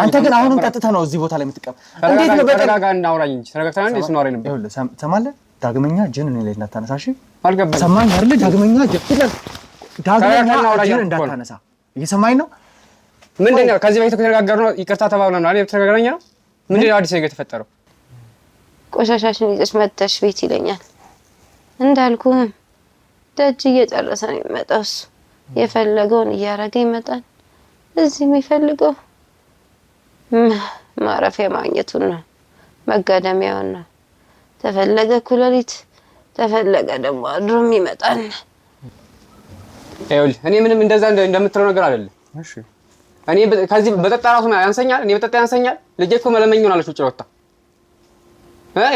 አንተ ግን አሁንም ቀጥታ ነው እዚህ ቦታ ላይ የምትቀም እንዴት ነው በተረጋጋ እናውራኝ እንጂ ተረጋግተና እንዴ ስኖር ነበር ይኸውልህ ሰማለህ ዳግመኛ ጅን እኔ ላይ እንዳታነሳሽ አልገባኝ ሰማኝ አይደል ዳግመኛ ጅን እንዳታነሳ እየሰማኝ ነው ምንድነው ከዚህ በፊት ከተነጋገርነው ይቅርታ ተባብለን ነው አይደል ተነጋግረኛ ነው ምንድነው አዲስ ነገር የተፈጠረው ቆሻሻሽን ይዘሽ መጥተሽ ቤት ይለኛል እንዳልኩህ ደጅ እየጨረሰ ነው የሚመጣው የፈለገውን እያረገ ይመጣል እዚህ የሚፈልገው ማረፊያ ማግኘቱን ነው መጋደሚያውን ነው ተፈለገ ኩለሊት ተፈለገ ደግሞ አድሮም ይመጣል ይኸውልህ እኔ ምንም እንደዛ እንደምትለው ነገር አይደለም እሺ እኔ ከዚህ በጠጣ ራሱ ያንሰኛል እኔ በጠጣ ያንሰኛል ልጄ እኮ መለመኝ ሆናለች ውጭ ወጣ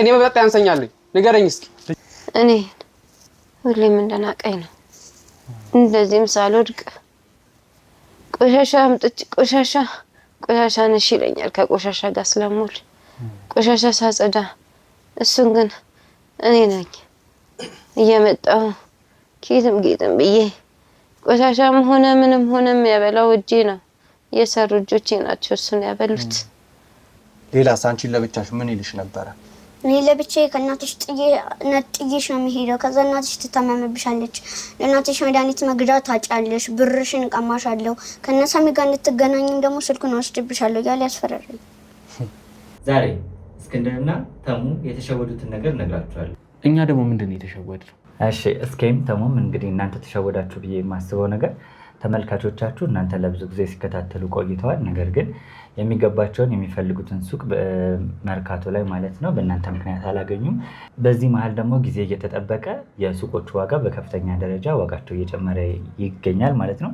እኔ በጠጣ ያንሰኛል ንገረኝ እስኪ እኔ ሁሌም እንደናቀኝ ነው እንደዚህም ሳልወድቅ ቆሻሻ አምጥቼ ቆሻሻ ነሽ ይለኛል ከቆሻሻ ጋር ስለሙል ቆሻሻ ሳጸዳ እሱን ግን እኔ ነኝ እየመጣሁ ኬትም ብዬ ቆሻሻም ሆነ ምንም ሆነም ያበላው እጄ ነው የሰሩ እጆቼ ናቸው እሱን ያበሉት ሌላ ሳንቺን ለብቻሽ ምን ይልሽ ነበር እኔ ለብቻዬ ከእናትሽ ነጥዬሽ ነው የሚሄደው ከዛ እናትሽ ትታመምብሻለች ለእናትሽ መድኃኒት መግዣ ታጫለሽ ብርሽን ቀማሻለሁ ከነሳሚ ጋር እንድትገናኝም ደግሞ ስልኩን ወስድብሻለሁ ያለ ያስፈራራል ዛሬ እስክንድርና ተሙ የተሸወዱትን ነገር ነግራችኋለሁ እኛ ደግሞ ምንድነው የተሸወድነው እሺ እስኪም ተሙም እንግዲህ እናንተ ተሸወዳችሁ ብዬ የማስበው ነገር ተመልካቾቻችሁ እናንተ ለብዙ ጊዜ ሲከታተሉ ቆይተዋል ነገር ግን የሚገባቸውን የሚፈልጉትን ሱቅ መርካቶ ላይ ማለት ነው በእናንተ ምክንያት አላገኙም በዚህ መሃል ደግሞ ጊዜ እየተጠበቀ የሱቆቹ ዋጋ በከፍተኛ ደረጃ ዋጋቸው እየጨመረ ይገኛል ማለት ነው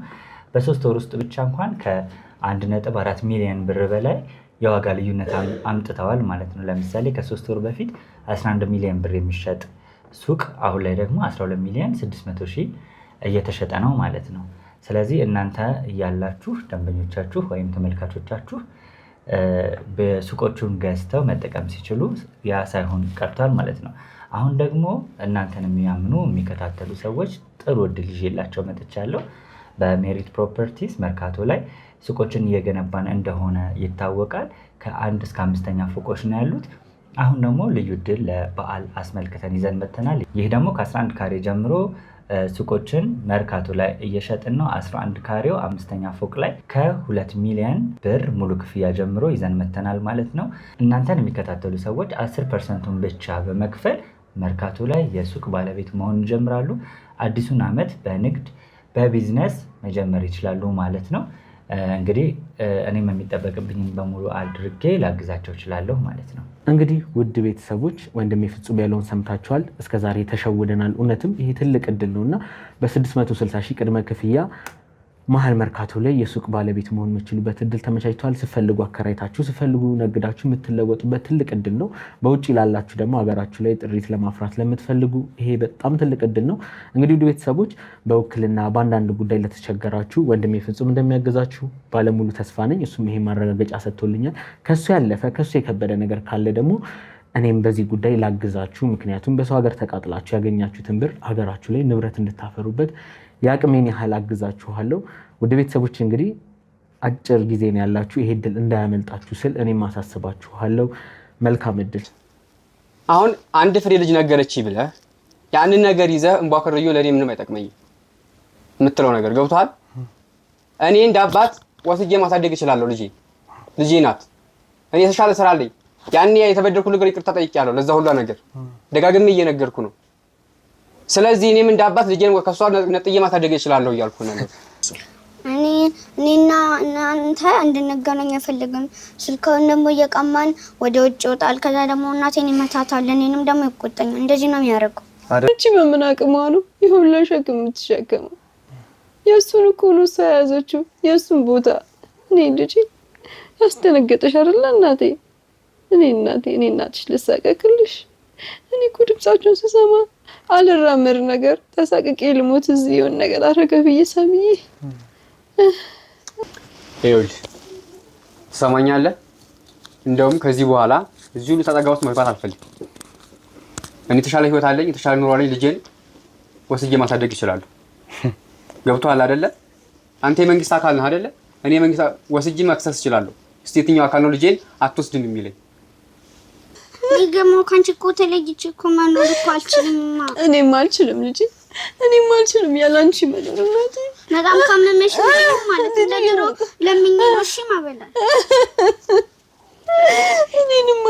በ3 ወር ውስጥ ብቻ እንኳን ከ1.4 ሚሊዮን ብር በላይ የዋጋ ልዩነት አምጥተዋል ማለት ነው ለምሳሌ ከ3 ወር በፊት 11 ሚሊዮን ብር የሚሸጥ ሱቅ አሁን ላይ ደግሞ 12 ሚሊዮን 600 ሺህ እየተሸጠ ነው ማለት ነው ስለዚህ እናንተ ያላችሁ ደንበኞቻችሁ ወይም ተመልካቾቻችሁ በሱቆቹን ገዝተው መጠቀም ሲችሉ ያ ሳይሆን ቀርቷል ማለት ነው አሁን ደግሞ እናንተን የሚያምኑ የሚከታተሉ ሰዎች ጥሩ እድል ይዤላቸው መጥቻለሁ በሜሪት ፕሮፐርቲስ መርካቶ ላይ ሱቆችን እየገነባን እንደሆነ ይታወቃል ከ1 እስከ 5ኛ ፎቆች ነው ያሉት አሁን ደግሞ ልዩ እድል ለበዓል አስመልክተን ይዘን መተናል ይህ ደግሞ ከ11 ካሬ ጀምሮ ሱቆችን መርካቶ ላይ እየሸጥን ነው 11 ካሬው 5ኛ ፎቅ ላይ ከ2 ሚሊዮን ብር ሙሉ ክፍያ ጀምሮ ይዘን መተናል ማለት ነው እናንተን የሚከታተሉ ሰዎች 10%ን ብቻ በመክፈል መርካቶ ላይ የሱቅ ባለቤት መሆን ይጀምራሉ አዲሱን ዓመት በንግድ በቢዝነስ መጀመር ይችላሉ ማለት ነው እንግዲህ እኔም የሚጠበቅብኝን በሙሉ አድርጌ ላግዛቸው እችላለሁ ማለት ነው እንግዲህ ውድ ቤተሰቦች ወንድሜ ፍጹም ያለውን ሰምታችኋል እስከዛሬ ተሸውደናል እውነትም ይሄ ትልቅ እድል ነውና በ660 ሺህ ቅድመ ክፍያ መሃል መርካቶ ላይ የሱቅ ባለቤት መሆን የምትችሉበት እድል ተመቻችቷል ስፈልጉ አከራይታችሁ ስፈልጉ ነግዳችሁ የምትለወጡበት ትልቅ እድል ነው በውጪ ላላችሁ ደግሞ ሀገራችሁ ላይ ጥሪት ለማፍራት ለምትፈልጉ ይሄ በጣም ትልቅ እድል ነው እንግዲህ ውድ ቤተሰቦች በውክልና በአንዳንድ ጉዳይ ለተቸገራችሁ ወንድሜ ፍጹም እንደሚያግዛችሁ ባለሙሉ ተስፋ ነኝ እሱም ይሄ ማረጋገጫ ሰጥቶልኛል ከሱ ያለፈ ከሱ የከበደ ነገር ካለ ደግሞ እኔም በዚህ ጉዳይ ላግዛችሁ ምክንያቱም በሰው ሀገር ተቃጥላችሁ ያገኛችሁትን ብር ሀገራችሁ ላይ ንብረት እንድታፈሩበት ያቅሜን ያህል አግዛችኋለሁ ወደ ቤተሰቦች እንግዲህ አጭር ጊዜ ነው ያላችሁ ይሄ እድል እንዳያመልጣችሁ ስል እኔም አሳስባችኋለሁ መልካም እድል አሁን አንድ ፍሬ ልጅ ነገረች ብለ ያንን ነገር ይዘህ እንቧከረዩ ለኔ ምንም አይጠቅመኝም የምትለው ነገር ገብቷል እኔ እንዳባት ወስጄ ማሳደግ እችላለሁ ልጄ ናት እኔ ተሻለ ስራ አለኝ ያኔ የተበደልኩ ነገር ይቅርታ ጠይቄያለሁ ለዛ ሁሉ ነገር ደጋግሜ እየነገርኩ ነው ስለዚህ እኔም እንዳባት ልጄን ከሷ ነጥዬ ማሳደግ እችላለሁ እያልኩ ነው እኔና እናንተ እንድንገናኝ ፈልገን ስልካውን ደግሞ እየቀማን ወደ ውጭ ወጣል ከዛ ደግሞ እናቴን ይመታታል እኔንም ደግሞ ይቆጣኛል እንደዚህ ነው የሚያደርገው እቺ በምን አቅሟ ነው ይሁን ለሸክም የምትሸከመው የሱን እኮ ነው ሳያዘችው የሱን ቦታ እኔ ልጅ ያስደነገጠሽ አይደል እናቴ እኔ እናትሽ ልሳቀቅልሽ እኔ እኮ ድምጻቸውን ስሰማ አልራመር ነገር ተሳቀቄ ልሞት እዚህ የሆነ ነገር አረገ ብዬ ሰምዬ ይኸውልህ ትሰማኛለህ እንደውም ከዚህ በኋላ እዚሁ ልታጠጋ ውስጥ መግባት አልፈልግም እኔ ተሻለ ህይወት አለኝ ተሻለ ኑሮ አለኝ ልጄን ወስጄ ማሳደግ ይችላል ገብቶሃል አይደለ አንተ የመንግስት አካል ነህ አይደለ እኔ መንግስት ወስጄ ማክሰስ ይችላል እስቲ የትኛው አካል ነው ልጄን አትወስድም የሚለኝ? ይገሞ ካንቺ እኮ ተለይቼ እኮ መኖር እኮ አልችልም። እኔም አልችልም ልጄ፣ እኔም አልችልም ያላንቺ መኖር እናቴ። በጣም ካመመሽ ነው ማለት እንደድሮ ለምኝ ነው እሺ ማበላል። እኔንም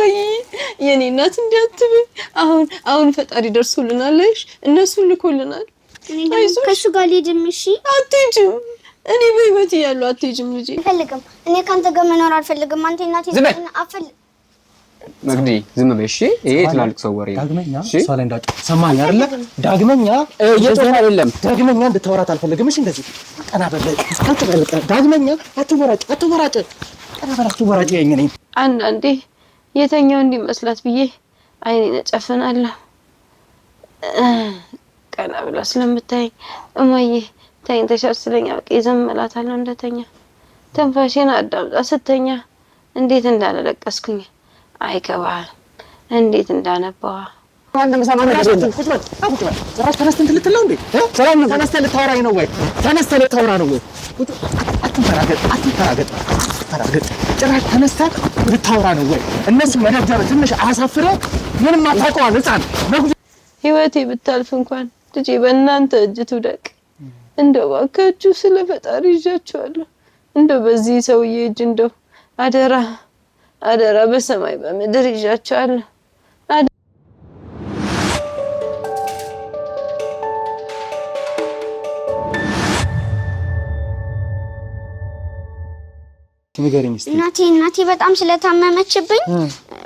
የኔ እናት እንዲያትበይ አሁን ፈጣሪ ደርሶልናል። አይሽ እነሱ ልኮልናል። እኔ ደግሞ ከሱ ጋር ልሄድም። እሺ አትሄጂም። እኔ በህይወት እያለሁ አትሄጂም ልጄ። አልፈልግም። እኔ ካንተ ጋር መኖር አልፈልግም። አንተ እናቴ አፈል መግዲ ዝም በይ እሺ። ይሄ ትላልቅ ሰው ወሬ ነው። ዳግመኛ እሷ ላይ እንዳትጮህ ሰማኸኝ አይደለ? ዳግመኛ እየጮህ አይደለም። ዳግመኛ እንድታወራት አልፈልግም። እሺ እንደዚህ ቀና በል አትበልቀ። ዳግመኛ አትወራጭ ቀና በል አትወራጭ። የኛ ነኝ አንዳንዴ የተኛው እንዲመስላት ብዬ አይኔን እጨፍናለሁ። ቀና ብላ ስለምታየኝ እማዬ ተኝተሻል ስለኛ በቃ ዝም እላታለሁ። እንደተኛ ተንፋሽን አዳምጣ ስተኛ እንዴት እንዳለለቀስኩኝ አይገባል። እንዴት እንዳነባዋ አንተም ሰማን ተነስተህ ልትለው እንዴ? ሰላም ነው። ተነስተህ ልታወራኝ ነው ወይ? ተነስተህ ልታወራ ነው ወይ? አትፈራገጥ። ጭራሽ ተነስተህ ልታወራ ነው ወይ? እነሱ መደብደብ ትንሽ አያሳፍርህ? ምንም አታውቀዋል ህፃን። ህይወቴ ብታልፍ እንኳን ልጄ በእናንተ እጅ ትውደቅ። እንደው እባካችሁ ስለ ፈጣሪ ይዣችኋለሁ። እንደው በዚህ ሰውዬ እጅ እንደው አደራ በሰማይ በምድር ይዣችኋለሁ። እናቴ በጣም ስለታመመችብኝ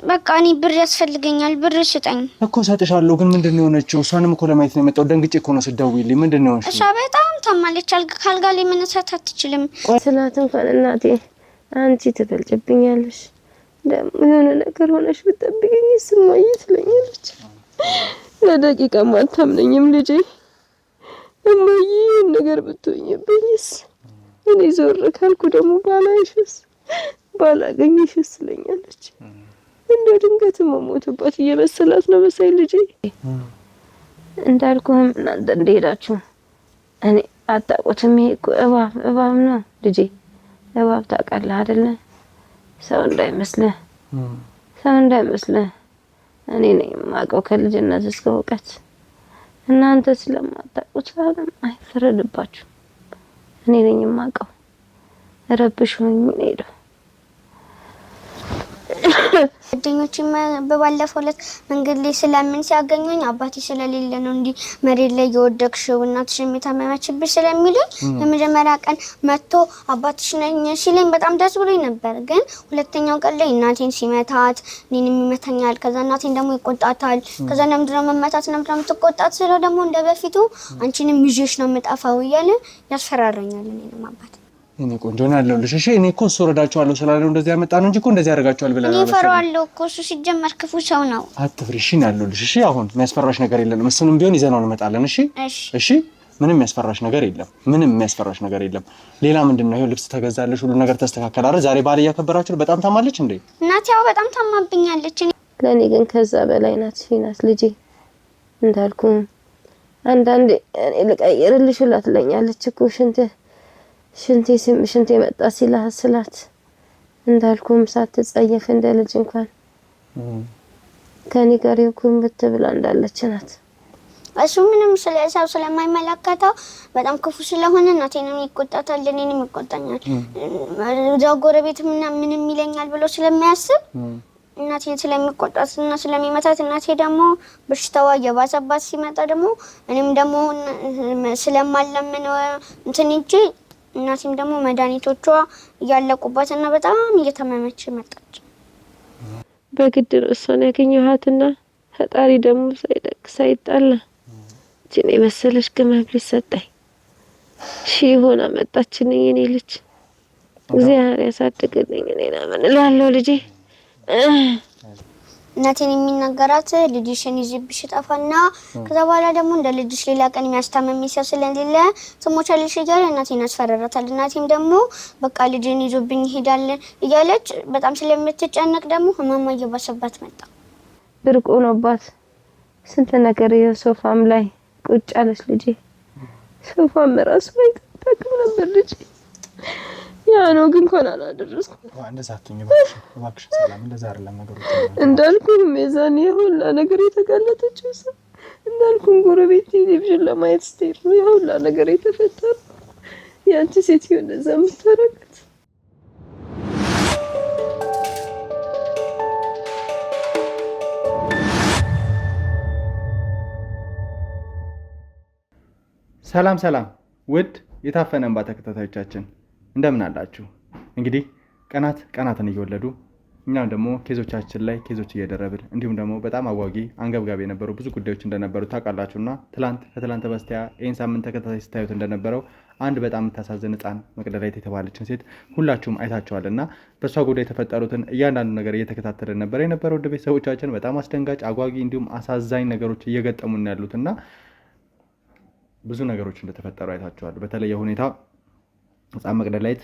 በቃ እኔ ብር ያስፈልገኛል። ብር ስጠኝ እኮ ሰጥሻለሁ። ግን ምንድነው የሆነችው? እሷንም እኮ ለማየት ነው የመጣው። ደንግጬ እኮ ነው ስትደውይልኝ። ምንድነው እሺ? እሷ በጣም ታማለች። ካልጋ ላይ መነሳት አትችልም። ስላት እንኳን እናቴ አንቺ ትበልጭብኛለሽ፣ ደግሞ የሆነ ነገር ሆነሽ ብትጠብቂኝ ስማኝ ትለኛለች። ለደቂቃም አታምነኝም ልጄ። እማዬ ነገር ብትሆኝብኝስ? እኔ ዞር ካልኩ ደግሞ ባላገኝሽስ ትለኛለች። እንደ ድንገት መሞትባት እየመሰላት ነው መሰለኝ ልጄ። እንዳልኩህም እናንተ እንደሄዳችሁ እኔ አታውቁትም። ይሄ እኮ እባብ ነው ልጄ። እባብ ታውቃለህ አይደለ? ሰው እንዳይመስልህ እኔ ነኝ የማውቀው ከልጅነት እስከ እውቀት። እናንተ ስለማታውቁት አይፈረድባችሁ። እኔ ነኝ የማውቀው። ረብሹኝ ምን ሄደው ጓደኞቼም በባለፈው ዕለት መንገድ ላይ ስለምን ሲያገኙኝ አባቴ ስለሌለ ነው እንዲህ መሬት ላይ የወደቅሽው እናትሽን የታመመችብሽ ስለሚሉኝ የመጀመሪያ ቀን መጥቶ አባትሽ ነኝ ሲለኝ በጣም ደስ ብሎኝ ነበር። ግን ሁለተኛው ቀን ላይ እናቴን ሲመታት እኔንም ይመታኛል። ከዛ እናቴን ደግሞ ይቆጣታል። ከዛ ለምንድነው መመታት ለምንድነው የምትቆጣት ስለው ደግሞ እንደበፊቱ አንቺንም ይዤሽ ነው የምጠፋው እያለ ያስፈራራኛል። እኔንም አባቴ እኔ ቆንጆ ነው ያለውልሽ። እሺ እኔ እኮ እሱ ወረዳቸዋለሁ ስላለው እንደዚህ ያመጣ ነው እንጂ እኮ እንደዚህ ያደርጋቸዋል ብለና እኔ ፈራዋለሁ እኮ እሱ ሲጀመር ክፉ ሰው ነው። አትፍሪ። እሺ ነው ያለውልሽ። እሺ አሁን የሚያስፈራሽ ነገር የለም። እሱንም ቢሆን ይዘነው እንመጣለን። እሺ ምንም የሚያስፈራሽ ነገር የለም። ሌላ ምንድነው? ይሄው ልብስ ተገዛለሽ፣ ሁሉ ነገር ተስተካከለ አይደል? ዛሬ በዓል እያከበራችሁ በጣም ታማለች እንዴ? እናቴ ያው በጣም ታማብኛለች። ለኔ ግን ከዛ በላይ ናት ልጄ። እንዳልኩ አንዳንዴ እኔ ልቀይርልሽ ትለኛለች እኮ ሽንቴ መጣ ሲላት እንዳልኩም ሳትጸየፍ እንደ ልጅ እንኳን ከኔ ጋር ይኩን ብትብላ እንዳለች ናት። እሱ ምንም ስለሰው ስለማይመለከተው በጣም ክፉ ስለሆነ እናቴንም ይቆጣታል፣ እኔንም ይቆጣኛል። እዛው ጎረቤት ምንም ይለኛል ብሎ ስለሚያስብ እናቴን ስለሚቆጣትና ስለሚመታት እናቴ ደግሞ በሽታዋ የባሰባት ሲመጣ ደግሞ እኔም ደግሞ ስለማለምን እንትን እንጂ እናቴም ደግሞ መድኃኒቶቿ እያለቁባትና በጣም እየተመመች መጣች። በግድ ነው እሷን ያገኘኋትና ፈጣሪ ደግሞ ሳይጣላ እኔ መሰለሽ ግመል ሰጠኝ። ሆና መጣችኝ የኔ ልጅ። እግዚአብሔር ያሳድግልኝ። እኔና ምን እላለሁ ልጄ። እናቴን የሚናገራት ልጅሽን ይዝብሽ ጠፋና ከዛ በኋላ ደግሞ እንደ ልጅሽ ሌላ ቀን የሚያስታመም ሰው ስለሌለ ትሞቻለሽ እያለ እናቴን አስፈራራታል። እናቴም ደግሞ በቃ ልጅን ይዞብኝ ይሄዳል እያለች በጣም ስለምትጨነቅ ደግሞ ህመሟ እየባሰባት መጣ። ድርቅ ሆኖባት ስንት ነገር የሶፋም ላይ ቁጭ አለች ልጄ። ሶፋም ራሱ አይተጠቅም ነበር ልጄ። ያ ነው ግን እንኳን አላደረስኩም። እንደዛ አትሁኝ እባክሽ ሰላም፣ እንደዛ አይደለም ነገሮች። እንዳልኩህ የዛኔ ሁላ ነገር የተጋለጠችው እንዳልኩህ ጎረቤት ቴሌቪዥን ለማየት ስትሄድ ነው ያ ሁላ ነገር የተፈጠረው። ያንቺ ሴትዮ እንደዛ የምታረጋት ሰላም ሰላም ውድ የታፈነ እንባ ተከታታዮቻችን እንደምን አላችሁ? እንግዲህ ቀናትን እየወለዱ እኛም ደግሞ ኬዞቻችን ላይ ኬዞች እየደረብን እንዲሁም ደግሞ በጣም አጓጊ አንገብጋቢ የነበሩ ብዙ ጉዳዮች እንደነበሩ ታውቃላችሁና ከትላንት በስቲያ ይህን ሳምንት ተከታታይ ስታዩት እንደነበረው አንድ በጣም የምታሳዝን ሕፃን መቅደላዊት የተባለችን ሴት ሁላችሁም አይታችኋልና በእሷ ጉዳይ የተፈጠሩትን እያንዳንዱ ነገር እየተከታተልን ነበር የነበረው። ውድ ቤተሰቦቻችን በጣም አስደንጋጭ አጓጊ እንዲሁም አሳዛኝ ነገሮች እየገጠሙን ያሉትና ብዙ ነገሮች እንደተፈጠሩ አይታችኋል። በተለየ ሁኔታ ሕፃን መቅደላዊት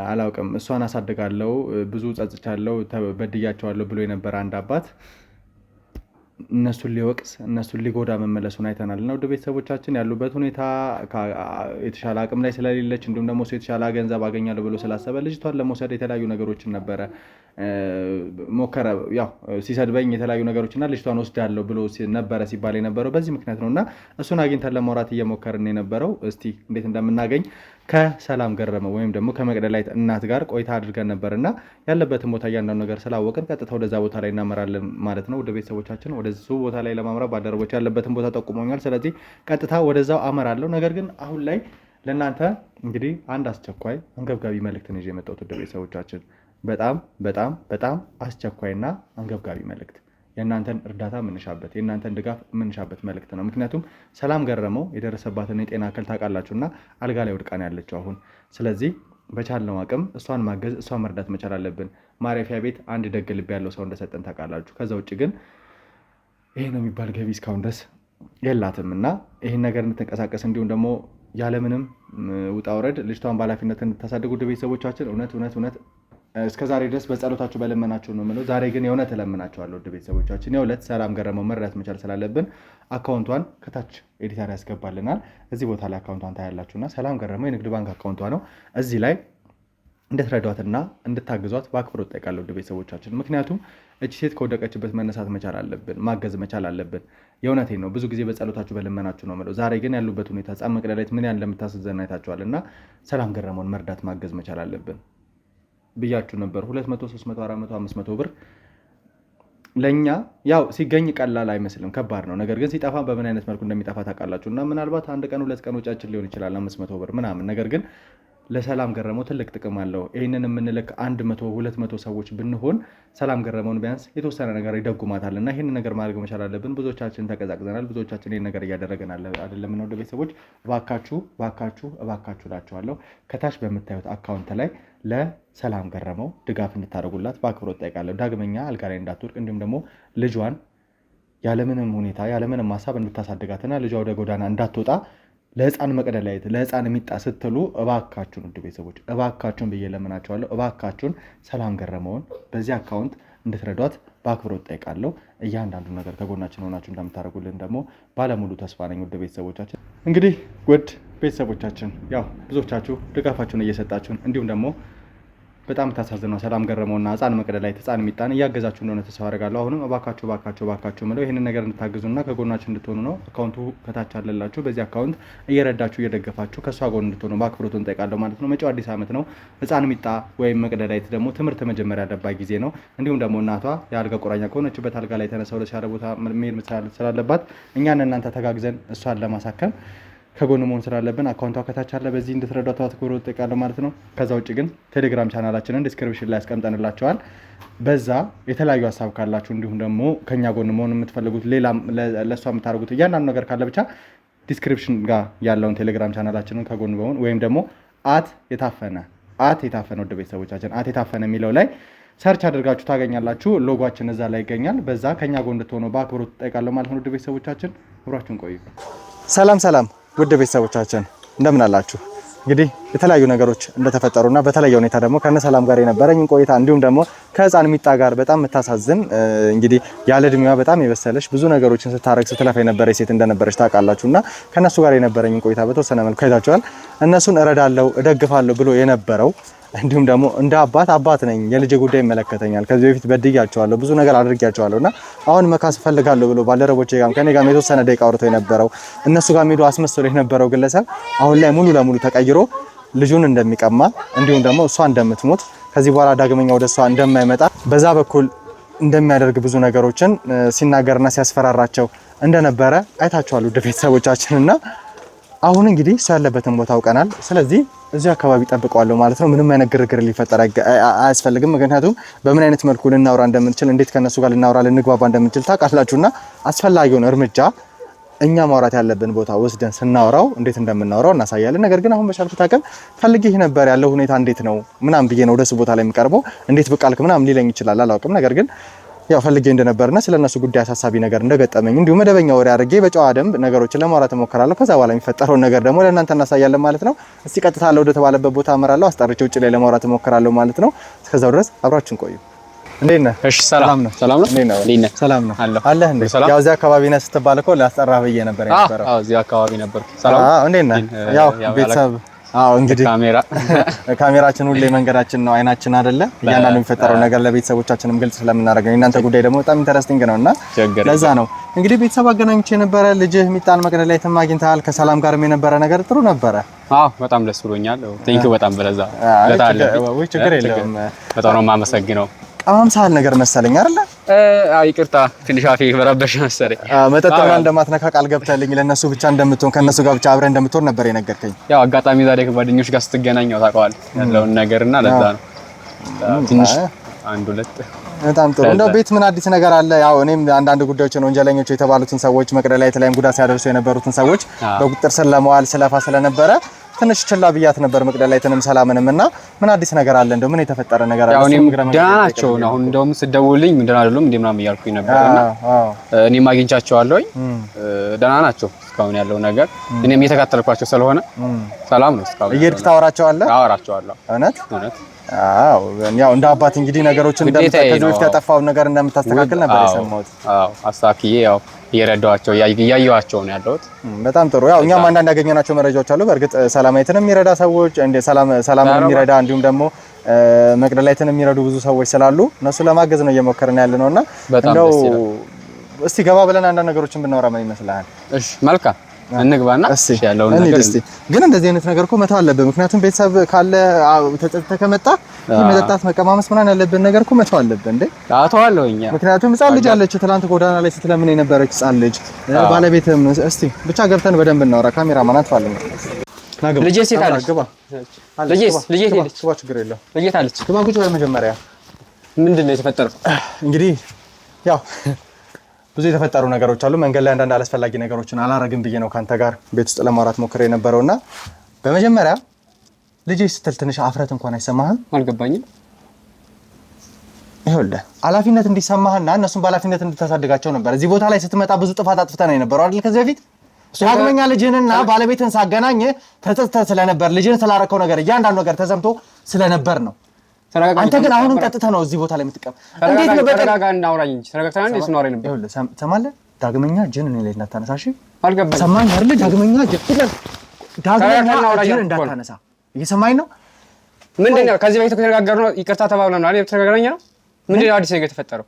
አላውቅም እሷን አሳድጋለሁ ብዙ ጸጽቻለሁ በድያቸዋለሁ ብሎ የነበረ አንድ አባት እነሱን ሊወቅስ እነሱን ሊጎዳ መመለሱን አይተናልና ውድ ቤተሰቦቻችን ያሉበት ሁኔታ የተሻለ አቅም ላይ ስለሌለች እንዲሁም ደግሞ እሱ የተሻለ ገንዘብ አገኛለሁ ብሎ ስላሰበ ልጅቷን ለመውሰድ የተለያዩ ነገሮችን ነበረ ሞከረ። ያው ሲሰድበኝ የተለያዩ ነገሮችና ልጅቷን ወስዳለሁ ብሎ ነበረ ሲባል የነበረው በዚህ ምክንያት ነውና እሱን አግኝተን ለማውራት እየሞከርን የነበረው። እስቲ እንዴት እንደምናገኝ ከሰላም ገረመው ወይም ደግሞ ከመቅደላዊት እናት ጋር ቆይታ አድርገን ነበርና ያለበትን ቦታ እያንዳንዱ ነገር ስላወቅን ቀጥታ ወደዛ ቦታ ላይ እናመራለን ማለት ነው። ወደ ቤተሰቦቻችን ወደሱ ቦታ ላይ ለማምራት ባልደረቦች ያለበትን ቦታ ጠቁመኛል። ስለዚህ ቀጥታ ወደዛው አመራለሁ። ነገር ግን አሁን ላይ ለእናንተ እንግዲህ አንድ አስቸኳይ አንገብጋቢ መልእክትን ይዤ የመጣሁት ወደ ቤተሰቦቻችን በጣም በጣም በጣም አስቸኳይና አንገብጋቢ መልእክት የእናንተን እርዳታ የምንሻበት የእናንተን ድጋፍ የምንሻበት መልእክት ነው። ምክንያቱም ሰላም ገረመው የደረሰባትን የጤና እክል ታውቃላችሁና አልጋ ላይ ወድቃ ነው ያለችው አሁን። ስለዚህ በቻልነው አቅም እሷን ማገዝ እሷን መርዳት መቻል አለብን። ማረፊያ ቤት አንድ ደግ ልብ ያለው ሰው እንደሰጠን ታውቃላችሁ። ከዛ ውጭ ግን ይሄ ነው የሚባል ገቢ እስካሁን ድረስ የላትም እና ይህን ነገር እንድትንቀሳቀስ እንዲሁም ደግሞ ያለምንም ውጣ ውረድ ልጅቷን በኃላፊነት እንድታሳድጉ ውድ ቤተሰቦቻችን እውነት እስከዛሬ ድረስ በጸሎታችሁ በለመናችሁ ነው የምለው። ዛሬ ግን የእውነት እለምናችኋለሁ ውድ ቤተሰቦቻችን። የእውነት ሰላም ገረመው መረዳት መቻል ስላለብን አካውንቷን ከታች ኤዲተር ያስገባልናል። እዚህ ቦታ ላይ አካውንቷን ታያላችሁና ሰላም ገረመው የንግድ ባንክ አካውንቷ ነው። እዚህ ላይ እንድትረዷትና እንድታግዟት በአክብሮት ጠይቃለሁ ውድ ቤተሰቦቻችን። ምክንያቱም እቺ ሴት ከወደቀችበት መነሳት መቻል አለብን፣ ማገዝ መቻል አለብን። የእውነቴን ነው። ብዙ ጊዜ በጸሎታችሁ በለመናችሁ ነው የምለው። ዛሬ ግን ያሉበት ሁኔታ ሕፃን መቅደላዊት ምን ያህል እንደምታሳዝን አይታችኋልና ሰላም ገረመውን መርዳት ማገዝ መቻል አለብን ብያችሁ ነበር። 200 300 400 500 ብር ለኛ ያው ሲገኝ ቀላል አይመስልም፣ ከባድ ነው። ነገር ግን ሲጠፋ በምን አይነት መልኩ እንደሚጠፋ ታውቃላችሁና ምናልባት አንድ ቀን 2 ቀን ወጫችን ሊሆን ይችላል 500 ብር ምናምን። ነገር ግን ለሰላም ገረመው ትልቅ ጥቅም አለው። ይህንን የምንልክ 100 200 ሰዎች ብንሆን ሰላም ገረመውን ቢያንስ የተወሰነ ነገር ይደጉማታልና ይህንን ነገር ማድረግ መቻል አለብን። ብዙዎቻችን ተቀዛቅዘናል። ብዙዎቻችን ይህን ነገር እያደረገን አይደለም ነው። ቤተሰቦች እባካችሁ እላችኋለሁ ከታች በምታዩት አካውንት ላይ ለሰላም ገረመው ድጋፍ እንድታደርጉላት በአክብሮት ጠይቃለሁ። ዳግመኛ አልጋ ላይ እንዳትወድቅ እንዲሁም ደግሞ ልጇን ያለምንም ሁኔታ ያለምንም ሀሳብ እንድታሳድጋትና ልጇ ወደ ጎዳና እንዳትወጣ ለሕፃን መቅደላዊት ለሕፃን ሚጣ ስትሉ እባካችሁን ውድ ቤተሰቦች እባካችሁን ብዬ ለምናችኋለሁ። እባካችሁን ሰላም ገረመውን በዚህ አካውንት እንድትረዷት በአክብሮት ጠይቃለሁ። እያንዳንዱ ነገር ከጎናችን ሆናችሁ እንደምታደርጉልን ደግሞ ባለሙሉ ተስፋ ነኝ። ውድ ቤተሰቦቻችን እንግዲህ ውድ ቤተሰቦቻችን ያው ብዙዎቻችሁ ድጋፋችሁን እየሰጣችሁን እንዲሁም ደግሞ በጣም ታሳዝነው ሰላም ገረመውና ሕፃን መቅደላዊት ሕፃን ሚጣን እያገዛችሁ እንደሆነ ተስፋ አደርጋለሁ። አሁንም እባካችሁ ምለው ይህንን ነገር እንድታግዙና ከጎናችን እንድትሆኑ ነው። አካውንቱ ከታች አለላችሁ። በዚህ አካውንት እየረዳችሁ እየደገፋችሁ ከእሷ ጎን እንድትሆኑ በአክብሮት እንጠይቃለሁ ማለት ነው። መጪው አዲስ ዓመት ነው። ሕፃን ሚጣ ወይም መቅደላዊት ደግሞ ትምህርት መጀመሪያ ያለባት ጊዜ ነው። እንዲሁም ደግሞ እናቷ የአልጋ ቁራኛ ከሆነችበት አልጋ ላይ ተነሳ ወደ ተሻለ ቦታ መሄድ ስላለባት እኛን እናንተ ተጋግዘን እሷን ለማሳከም ከጎን መሆን ስላለብን አካውንቷ ከታች አለ። በዚህ እንድትረዷት በአክብሮት ጠይቃለሁ ማለት ነው። ከዛ ውጭ ግን ቴሌግራም ቻናላችንን ዲስክሪፕሽን ላይ ያስቀምጠንላችኋል። በዛ የተለያዩ ሀሳብ ካላችሁ እንዲሁም ደግሞ ከኛ ጎን መሆን የምትፈልጉት ሌላ ለእሷ የምታደርጉት እያንዳንዱ ነገር ካለ ብቻ ዲስክሪፕሽን ጋር ያለውን ቴሌግራም ቻናላችንን ከጎን በሆን ወይም ደግሞ አት የታፈነ ወደ ቤተሰቦቻችን የታፈነ የሚለው ላይ ሰርች አድርጋችሁ ታገኛላችሁ። ሎጓችን እዛ ላይ ይገኛል። በዛ ከኛ ጎን እንድትሆኑ በአክብሮት ጠይቃለሁ ማለት ነው። ወደ ቤተሰቦቻችን አብራችሁን ቆዩ። ሰላም ውድ ቤተሰቦቻችን እንደምን አላችሁ? እንግዲህ የተለያዩ ነገሮች እንደተፈጠሩና በተለየ ሁኔታ ደግሞ ከነሰላም ጋር የነበረኝ ቆይታ እንዲሁም ደግሞ ከህፃን ሚጣ ጋር በጣም የምታሳዝን እንግዲህ ያለ እድሜዋ በጣም የበሰለች ብዙ ነገሮችን ስታረግ ስትለፋ የነበረች ሴት እንደነበረች ታውቃላችሁና ከነሱ ጋር የነበረኝ ቆይታ በተወሰነ መልኩ አይታችኋል። እነሱን እረዳለሁ እደግፋለሁ ብሎ የነበረው እንዲሁም ደግሞ እንደ አባት ነኝ የልጅ ጉዳይ ይመለከተኛል፣ ከዚህ በፊት በድያቸዋለሁ፣ ብዙ ነገር አድርጊያቸዋለሁና አሁን መካስ ፈልጋለሁ ብሎ ባልደረቦቼ ጋርም ከኔ ጋርም የተወሰነ ደቂቃ አውርቶ የነበረው እነሱ ጋር ሄዶ አስመስሎ የነበረው ግለሰብ አሁን ላይ ሙሉ ለሙሉ ተቀይሮ ልጁን እንደሚቀማ እንዲሁም ደግሞ እሷ እንደምትሞት ከዚህ በኋላ ዳግመኛ ወደ እሷ እንደማይመጣ በዛ በኩል እንደሚያደርግ ብዙ ነገሮችን ሲናገርና ሲያስፈራራቸው እንደነበረ አይታችኋል ውድ ቤተሰቦቻችንና አሁን እንግዲህ እሱ ያለበትን ቦታ አውቀናል። ስለዚህ እዚህ አካባቢ ጠብቀዋለሁ ማለት ነው። ምንም አይነት ግርግር ሊፈጠር አያስፈልግም። ምክንያቱም በምን አይነት መልኩ ልናወራ እንደምንችል እንዴት ከነሱ ጋር ልናወራ ልንግባባ እንደምንችል ታውቃላችሁና አስፈላጊውን እርምጃ እኛ ማውራት ያለብን ቦታ ወስደን ስናወራው እንዴት እንደምናወራው እናሳያለን። ነገር ግን አሁን በቻልኩት አቅም ፈልጌህ ነበር ያለው ሁኔታ እንዴት ነው ምናምን ብዬ ነው ወደሱ ቦታ ላይ የሚቀርበው። እንዴት ብቃልክ ምናምን ሊለኝ ይችላል አላውቅም። ነገር ግን ያው ፈልጌ እንደነበርና ስለነሱ ጉዳይ አሳሳቢ ነገር እንደገጠመኝ እንዲሁ መደበኛ ወሬ አድርጌ በጨዋ ደንብ ነገሮችን ለማውራት እሞክራለሁ። ከዛ በኋላ የሚፈጠረውን ነገር ደግሞ ለእናንተ እናሳያለን ማለት ነው። እስቲ ቀጥታ ወደ ተባለበት ቦታ አመራለሁ። አስጠርቼ ውጭ ላይ ለማውራት እሞክራለሁ ማለት ነው። እስከዛው ድረስ አብራችሁን ቆዩ። እንዴት ነህ? እሺ ሰላም ነው። ሰላም ነው። እንዴት ነህ? ሰላም ነው አለህ እንዴ? ያው እዚህ አካባቢ ነህ ስትባል እኮ ላስጠራህ ብዬ ነበር የነበረው። አዎ እዚህ አካባቢ ነበር። ሰላም እንዴት ነህ? ያው ቤተሰብ እንግዲህ ካሜራችን ሁሌ መንገዳችን ነው አይናችን አይደለ? እያንዳንዱ የሚፈጠረው ነገር ለቤተሰቦቻችንም ግልጽ ስለምናደርግ ነው። እናንተ ጉዳይ ደግሞ በጣም ኢንተረስቲንግ ነውና ለዛ ነው እንግዲህ ቤተሰብ አገናኝቼ ነበረ። ልጅህ ሚጣን መቅደል ላይ አግኝተሃል። ከሰላም ጋርም የነበረ ነገር ጥሩ ነበረ። አዎ በጣም ደስ ብሎኛል። ቴንኪው በጣም በለዛ ወይ ችግር የለውም። በጣም ነው የማመሰግነው። ቀማም ሳህል ነገር መሰለኝ አይደለ? ይቅርታ ትንሽ አፌ በረበሽ መሰለኝ። መጠጥና እንደማትነካ ቃል ገብተልኝ ለነሱ ብቻ እንደምትሆን ከነሱ ጋር ብቻ አብረን እንደምትሆን ነበር የነገርከኝ። ያው አጋጣሚ ዛሬ ከጓደኞች ጋር ስትገናኘው ታውቀዋለህ ያለውን ነገርና ለዛ ነው ትንሽ አንድ ሁለት በጣም ጥሩ። እንደው ቤት ምን አዲስ ነገር አለ? ያው እኔም አንዳንድ ጉዳዮችን ወንጀለኞች የተባሉትን ሰዎች መቅደል ላይ የተለያዩ ጉዳት ሲያደርሱ የነበሩትን ሰዎች በቁጥጥር ስር ለማዋል ስለፋ ስለነበረ ትንሽ ችላ ብያት ነበር መቅደል ላይ ተንም ሰላምንም እና ምን አዲስ ነገር አለ? እንደው ምን የተፈጠረ ነገር አለ? ያው እኔም ደህና ናቸው። አሁን እንደውም ስደውልኝ ምንድን አይደሉም እንዴ ምናምን እያልኩኝ ነበርና እኔም አግኝቻቸዋለሁኝ። ደህና ናቸው እስካሁን ያለው ነገር እኔም እየተከታተልኳቸው ስለሆነ ሰላም ነው እስካሁን። እየሄድክ ታወራቸዋለህ? አወራቸዋለሁ። እውነት? አዎ ያው እንደ አባት እንግዲህ ነገሮችን እንደምታከዘው ያጠፋውን ነገር እንደምታስተካክል ነበር የሰማሁት። አዎ አስተካክዬ ያው እየረዳኋቸው እያየኋቸው ነው ያለሁት። በጣም ጥሩ። ያው እኛም አንዳንድ ያገኘናቸው መረጃዎች አሉ። በእርግጥ ሰላማዊትንም የሚረዳ ሰዎች እንደ ሰላምን የሚረዳ እንዲሁም ደግሞ መቅደላዊትን የሚረዱ ብዙ ሰዎች ስላሉ እነሱ ለማገዝ ነው እየሞከርን ያለነውና እንደው እስቲ ገባ ብለን አንዳንድ ነገሮችን ብናወራ ምን ይመስልሃል? እሺ መልካም እንግባና ያለው ነገር ግን እንደዚህ አይነት ነገር እኮ መተው አለብን። ምክንያቱም ቤተሰብ ካለ ተጸጽተህ ከመጣ መጠጣት መቀማመስ ምናምን ያለብን ነገር እኮ መተው አለብን እንዴ? አተዋለሁኝ። ምክንያቱም ሕፃን ልጅ አለች፣ ትናንት ጎዳና ላይ ስትለምን የነበረች ሕፃን ልጅ ባለቤትም። እስቲ ብቻ ገብተን በደንብ እናወራ። ካሜራማን አጥፋልኝ። ልጄ ሴት አለች። ግባ። ልጄ ሄደች። ግባ፣ ችግር የለውም። ልጄ አለች። ግባ። ቁጭ በል። መጀመሪያ ምንድን ነው የተፈጠረው? እንግዲህ ያው ብዙ የተፈጠሩ ነገሮች አሉ። መንገድ ላይ አንዳንድ አላስፈላጊ ነገሮችን አላረግም ብዬ ነው ካንተ ጋር ቤት ውስጥ ለማውራት ሞክሬ የነበረውና በመጀመሪያ ልጄ ስትል ትንሽ አፍረት እንኳን አይሰማህም? አልገባኝም። ይኸውልህ ኃላፊነት እንዲሰማህና እነሱን በኃላፊነት እንድታሳድጋቸው ነበር። እዚህ ቦታ ላይ ስትመጣ ብዙ ጥፋት አጥፍተህ ነው የነበረው አይደል? ከዚህ በፊት ዳግመኛ ልጅህንና ባለቤትን ሳገናኝ ተጸጽተህ ስለነበር ልጅህን ስላረከው ነገር እያንዳንዱ ነገር ተሰምቶ ስለነበር ነው። አንተ ግን አሁንም ቀጥተህ ነው እዚህ ቦታ ላይ የምትቀም። እንዴት ነው በተረጋጋ እናውራኝ እንጂ ተረጋግተን እንዴት ነው አውራኝ ነበር? ይኸውልህ ሰማለህ፣ ዳግመኛ ጅን እኔ ላይ እንዳታነሳሽ። አልገባኝም። ሰማኝ አይደል? ዳግመኛ ጅን እንዳታነሳ። እየሰማኝ ነው? ምንድን ነው ከዚህ በፊት ከተነጋገርነው ይቅርታ ተባብለን ነው አይደል? ተነጋግረኛ ነው። ምንድን ነው አዲስ ነገር የተፈጠረው?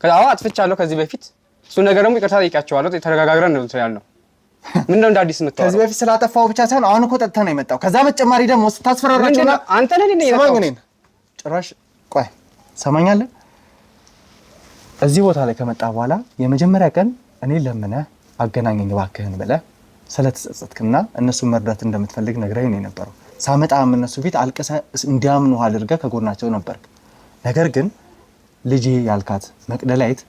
አዎ አጥፍቻለሁ ከዚህ በፊት። እሱን ነገር ደግሞ ይቅርታ ጠይቃቸዋለሁ። ተነጋግረን ነው ያልነው። ምንድን ነው እንደ አዲስ የምታወራው? ከዚህ በፊት ስላጠፋው ብቻ ሳይሆን አሁን እኮ ጠጥተህ ነው የመጣው። ከዛ በተጨማሪ ደግሞ ስታስፈራራቸው አንተ ነህ ሰማኝ። ጭራሽ ቆይ ሰማኛለህ። እዚህ ቦታ ላይ ከመጣ በኋላ የመጀመሪያ ቀን እኔ ለምነህ አገናኘኝ እባክህን ብለህ ስለተጸጸትክና እነሱን መርዳት እንደምትፈልግ ነግረኸኝ ነው የነበረው። ሳመጣም እነሱ ፊት አልቅሰህ እንዲያምኑ አድርገህ ከጎናቸው ነበርክ። ነገር ግን ልጄ ያልካት መቅደላዊት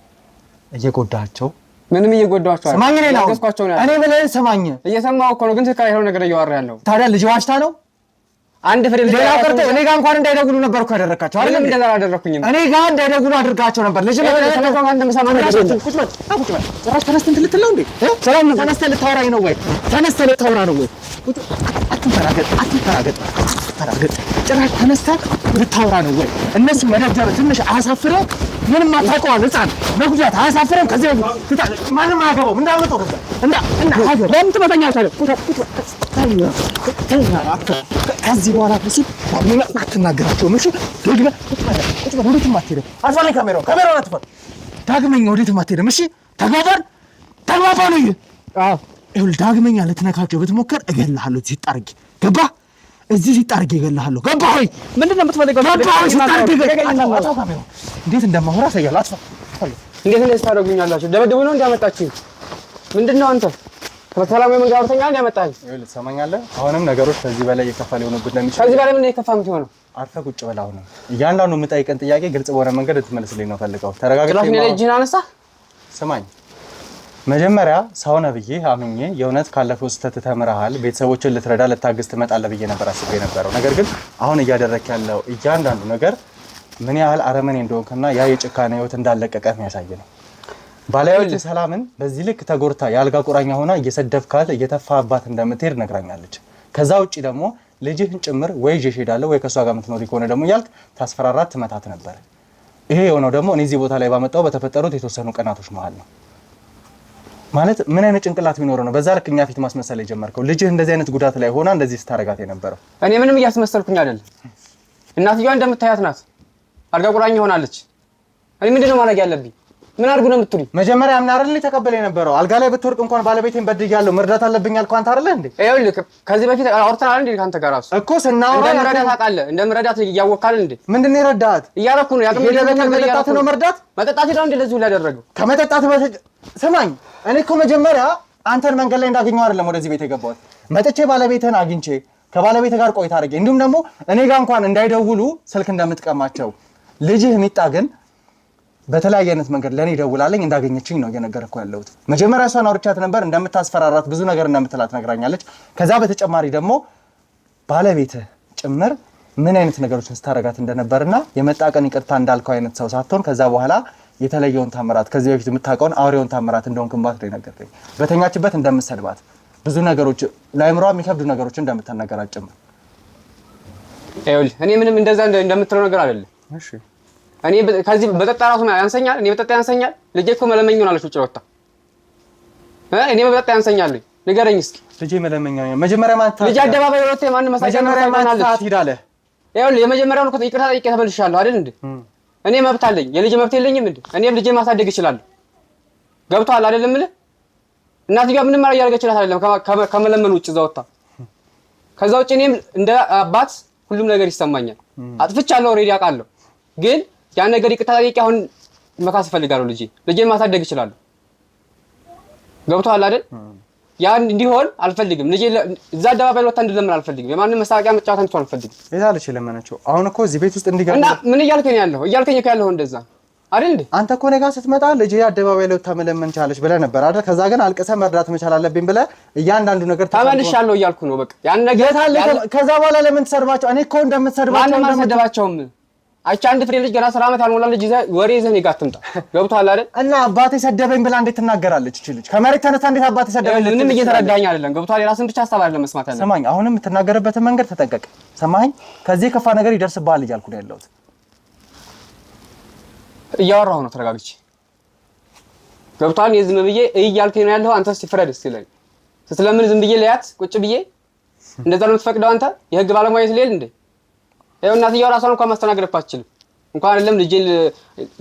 እየጎዳቸው ምንም እየጎዳቸው አይደል? ሰማኝ ነው ያስኳቸው ነው። እኔ ብለህ ሰማኝ። እየሰማሁ እኮ ነው፣ ግን ትክክል አይሆን ነገር እያወራህ ያለው። ታዲያ ልጅ ዋሽታ ነው? አንድ ፍሬ ልጅ ሌላ ቀርቶ እኔ ጋር እንኳን እንዳይደውሉ ነበር እኮ ያደረካቸው አይደል? እንደዛ አላደረኩኝም። እኔ ጋር እንዳይደውሉ አድርጋቸው ነበር። ልጅ ተነስተህ አንተ መሳማ ነገር ቁጭ በል ጭራሽ ተነስተህ እንትን ልትል ነው እንዴ? ሰላም ነው። ተነስተህ ልታወራኝ ነው ወይ? ተነስተህ ልታወራ ነው ወይ? አትንፈራገጥ ጭራሽ ተነስተህ ልታወራ ነው ወይ? እነሱ መደብደብ ትንሽ አያሳፍርም? ምንም አታውቀዋል ህፃን መጉዳት አያሳፍርም? ከዚህ ማንም አያገባውም። እንዳመጣው እንዳ ሀገር ለምን ትመጣኛለህ? ከዚህ በኋላ አትናገራቸውም። እሺ ደግመህ ወዴትም አትሄድም። አጥፋልኝ ካሜራውን አጥፋ። ዳግመኛ ወዴትም አትሄድም። እሺ ተግባባን ነው። ይኸውልህ ዳግመኛ ልትነካቸው ብትሞክር እገልሃለሁ። እዚህ ሲጣርጌ ገባህ? እዚህ ሲጣርጌ እገልሃለሁ። ገባህ ወይ? ምንድን ነው የምትፈልገው? እንዴት እንደማወራ አሳያለሁ። አጥፋ። እንዴት እንደዚህ ታደርጉኛላችሁ? ደበደቡኝ ነው እንዲያመጣችኝ? ምንድን ነው አንተ ከሰላማዊ መንገድ አውርተኛ እንዲያመጣኝ? ይኸውልህ ትሰማኛለህ? አሁንም ነገሮች ከዚህ በላይ እየከፋ ሊሆኑብህ እንደሚችል ከዚህ በላይ ምን እየከፋ የምትሆነው? አርፈህ ቁጭ በል። አሁንም እያንዳንዱ የምጠይቀን ጥያቄ ግልጽ በሆነ መንገድ እንድትመልስልኝ ነው ፈልገው። ተረጋግጠህ ጭራሽ እኔ ላይ እጅህን አነሳህ? ስማኝ፣ መጀመሪያ ሰው ነህ ብዬ አምኜ የእውነት ካለፈው ስህተት ተምረሃል፣ ቤተሰቦችን ልትረዳ ልታግዝ ትመጣለህ ብዬ ነበር አስቤ የነበረው። ነገር ግን አሁን እያደረክ ያለው እያንዳንዱ ነገር ምን ያህል አረመኔ እንደሆንክና ያ የጭካኔ ህይወት እንዳለቀቀህ የሚያሳይ ነው። ባለቤት ሰላምን በዚህ ልክ ተጎድታ የአልጋ ቁራኛ ሆና እየሰደብካት እየተፋባት እንደምትሄድ ነግራኛለች። ከዛ ውጪ ደግሞ ልጅህን ጭምር ወይ ይዤሽ እሄዳለሁ ወይ ከእሷ ጋር የምትኖሪ ከሆነ ደግሞ እያልክ ታስፈራራት ትመታት ነበር። ይሄ የሆነው ደግሞ እኔ እዚህ ቦታ ላይ ባመጣው በተፈጠሩት የተወሰኑ ቀናቶች መሀል ነው። ማለት ምን አይነት ጭንቅላት ቢኖረው ነው በዛ ልክ እኛ ፊት ማስመሰል የጀመርከው? ልጅህ እንደዚህ አይነት ጉዳት ላይ ሆና እንደዚህ ስታረጋት የነበረው? እኔ ምንም እያስመሰልኩኝ አይደለም። እናትየዋ እንደምታያት ናት፣ አልጋ ቁራኛ ሆናለች። እኔ ምንድነው ማድረግ ያለብኝ? ምን አድርጉ ነው የምትሉኝ? መጀመሪያ ምን አይደል ተቀበለ የነበረው? አልጋ ላይ ብትወርቅ እንኳን ባለቤቴን በድያለሁ መርዳት አለብኝ አልኩ። አንተ አይደል እንዴ? ይኸውልህ ከዚህ በፊት አውርተናል እንዴ ካንተ ጋር ራሱ እኮ ስናወራ እንደምረዳት ታውቃለህ። እንደምረዳት እያወቅሃል እንዴ? ምንድነው የረዳት እያደረኩ ነው። ያቅም መጠጣት ነው መርዳት። መጠጣት ነው እንዴ ለዚህ ያደረገው? ከመጠጣት ስማኝ፣ እኔ እኮ መጀመሪያ አንተን መንገድ ላይ እንዳገኘው አይደለም ወደዚህ ቤት የገባሁት። መጥቼ ባለቤትህን አግኝቼ ከባለቤትህ ጋር ቆይታ አድርጌ እንዲሁም ደግሞ እኔ ጋር እንኳን እንዳይደውሉ ስልክ እንደምትቀማቸው ልጅህ ሚጣ ግን በተለያየ አይነት መንገድ ለኔ ደውላለኝ እንዳገኘችኝ ነው እየነገርኩህ ያለሁት። መጀመሪያ እሷን አውርቻት ነበር እንደምታስፈራራት ብዙ ነገር እንደምትላት ነግራኛለች። ከዛ በተጨማሪ ደግሞ ባለቤትህ ጭምር ምን አይነት ነገሮችን ስታረጋት እንደነበርና የመጣ ቀን ይቅርታ እንዳልከው አይነት ሰው ሳትሆን ከዛ በኋላ የተለየውን ታምራት ከዚህ በፊት የምታውቀውን አውሬውን ታምራት እንደሆንክባት ነው የነገርከኝ። በተኛችበት እንደምትሰድባት ብዙ ነገሮች ለአእምሯ የሚከብዱ ነገሮችን እንደምታናገራት ጭምር። ይኸውልህ እኔ ምንም እንደዛ እንደምትለው ነገር አይደለም። እሺ እኔ ከዚህ በጠጣ ራሱ ያንሰኛል። እኔ በጠጣ ያንሰኛል። ልጄ እኮ መለመኝ ሆናለች ውጭ ወጣ። እኔ በጠጣ ያንሰኛል። ንገረኝ እስኪ ልጄ መለመኛ መጀመሪያ ማለት ልጅ አደባባይ ወጥቶ ማን መጀመሪያ ማለት ሂዳለ። ይኸውልህ የመጀመሪያውን እኮ ይቅርታ ጠይቄ ተመልሻለሁ አይደል እንዴ? እኔ መብት አለኝ። የልጅ መብት የለኝም እንዴ? እኔም ልጄ ማሳደግ እችላለሁ። ገብቶሃል አይደለም? እልህ እናትዬዋ ምንም ማድረግ ያደረገችላት አይደለም ከመለመን ውጭ እዛ ወጣ። ከዛ ውጭ እኔም እንደ አባት ሁሉም ነገር ይሰማኛል። አጥፍቻለሁ፣ ኦልሬዲ አውቃለሁ። ግን ያን ነገር ይቅርታ ጠይቄ አሁን መካስ እፈልጋለሁ። ልጄን ማሳደግ እችላለሁ። ገብቶሃል አይደል? ያን እንዲሆን አልፈልግም። ልጄ እዛ አደባባይ ወጣ እንድለምን አልፈልግም። የማንም መሳቂያ መጫወት እንኳን አልፈልግም። የታለች ለመነቸው? አሁን እኮ እዚህ ቤት ውስጥ እንዲገባ እና ምን እያልከኝ ያለው? እያልከኝ ያለው እንደዛ አይደል እንዴ? አንተ እኮ እኔ ጋር ስትመጣ ልጄ አደባባይ ላይ ወጣ መለመን ቻለች ብለህ ነበር አይደል? ከዛ ግን አልቀሰህ መርዳት መቻል አለብኝ ብለህ እያንዳንዱ ነገር ተመልሻለሁ እያልኩ ነው። በቃ ያን ነገር ከዛ በኋላ ለምን ትሰድባቸው? እኔ እኮ እንደምትሰድባቸው ማንም አልሰደባቸውም። አይቻ አንድ ፍሬ ልጅ ገና 10 ዓመት ያልሞላ ልጅ ወሬ ይዘህ እኔ ጋር አትምጣ። ገብቶሃል አይደል? እና አባቴ ሰደበኝ ብላ እንዴት ትናገራለች? እቺ ልጅ ከመሬት ተነስታ እንዴት አባቴ ሰደበኝ? ምንም እየተረዳኸኝ አይደለም። ገብቶሃል? የራስን ብቻ ሀሳብ አይደለም መስማት ያለብህ። ሰማኝ። አሁንም የምትናገርበትን መንገድ ተጠንቀቅ። ሰማኸኝ? ከዚህ የከፋ ነገር ይደርስብሃል እያልኩ ነው ያለሁት። እያወራሁ ነው ተረጋግቼ። ገብቶሃል? የዝም ብዬ እያልከኝ ነው ያለው። አንተ እስኪ ፍረድ እስኪ ላይ ስትለምን ዝም ብዬ ለያት ቁጭ ብዬ እንደዛ ነው የምትፈቅደው አንተ? የህግ ባለሙያ ስለሌለ እንዴ? ይኸው እናትየው ራሷን እንኳን ማስተናገድ አትችልም። እንኳን አይደለም ልጄ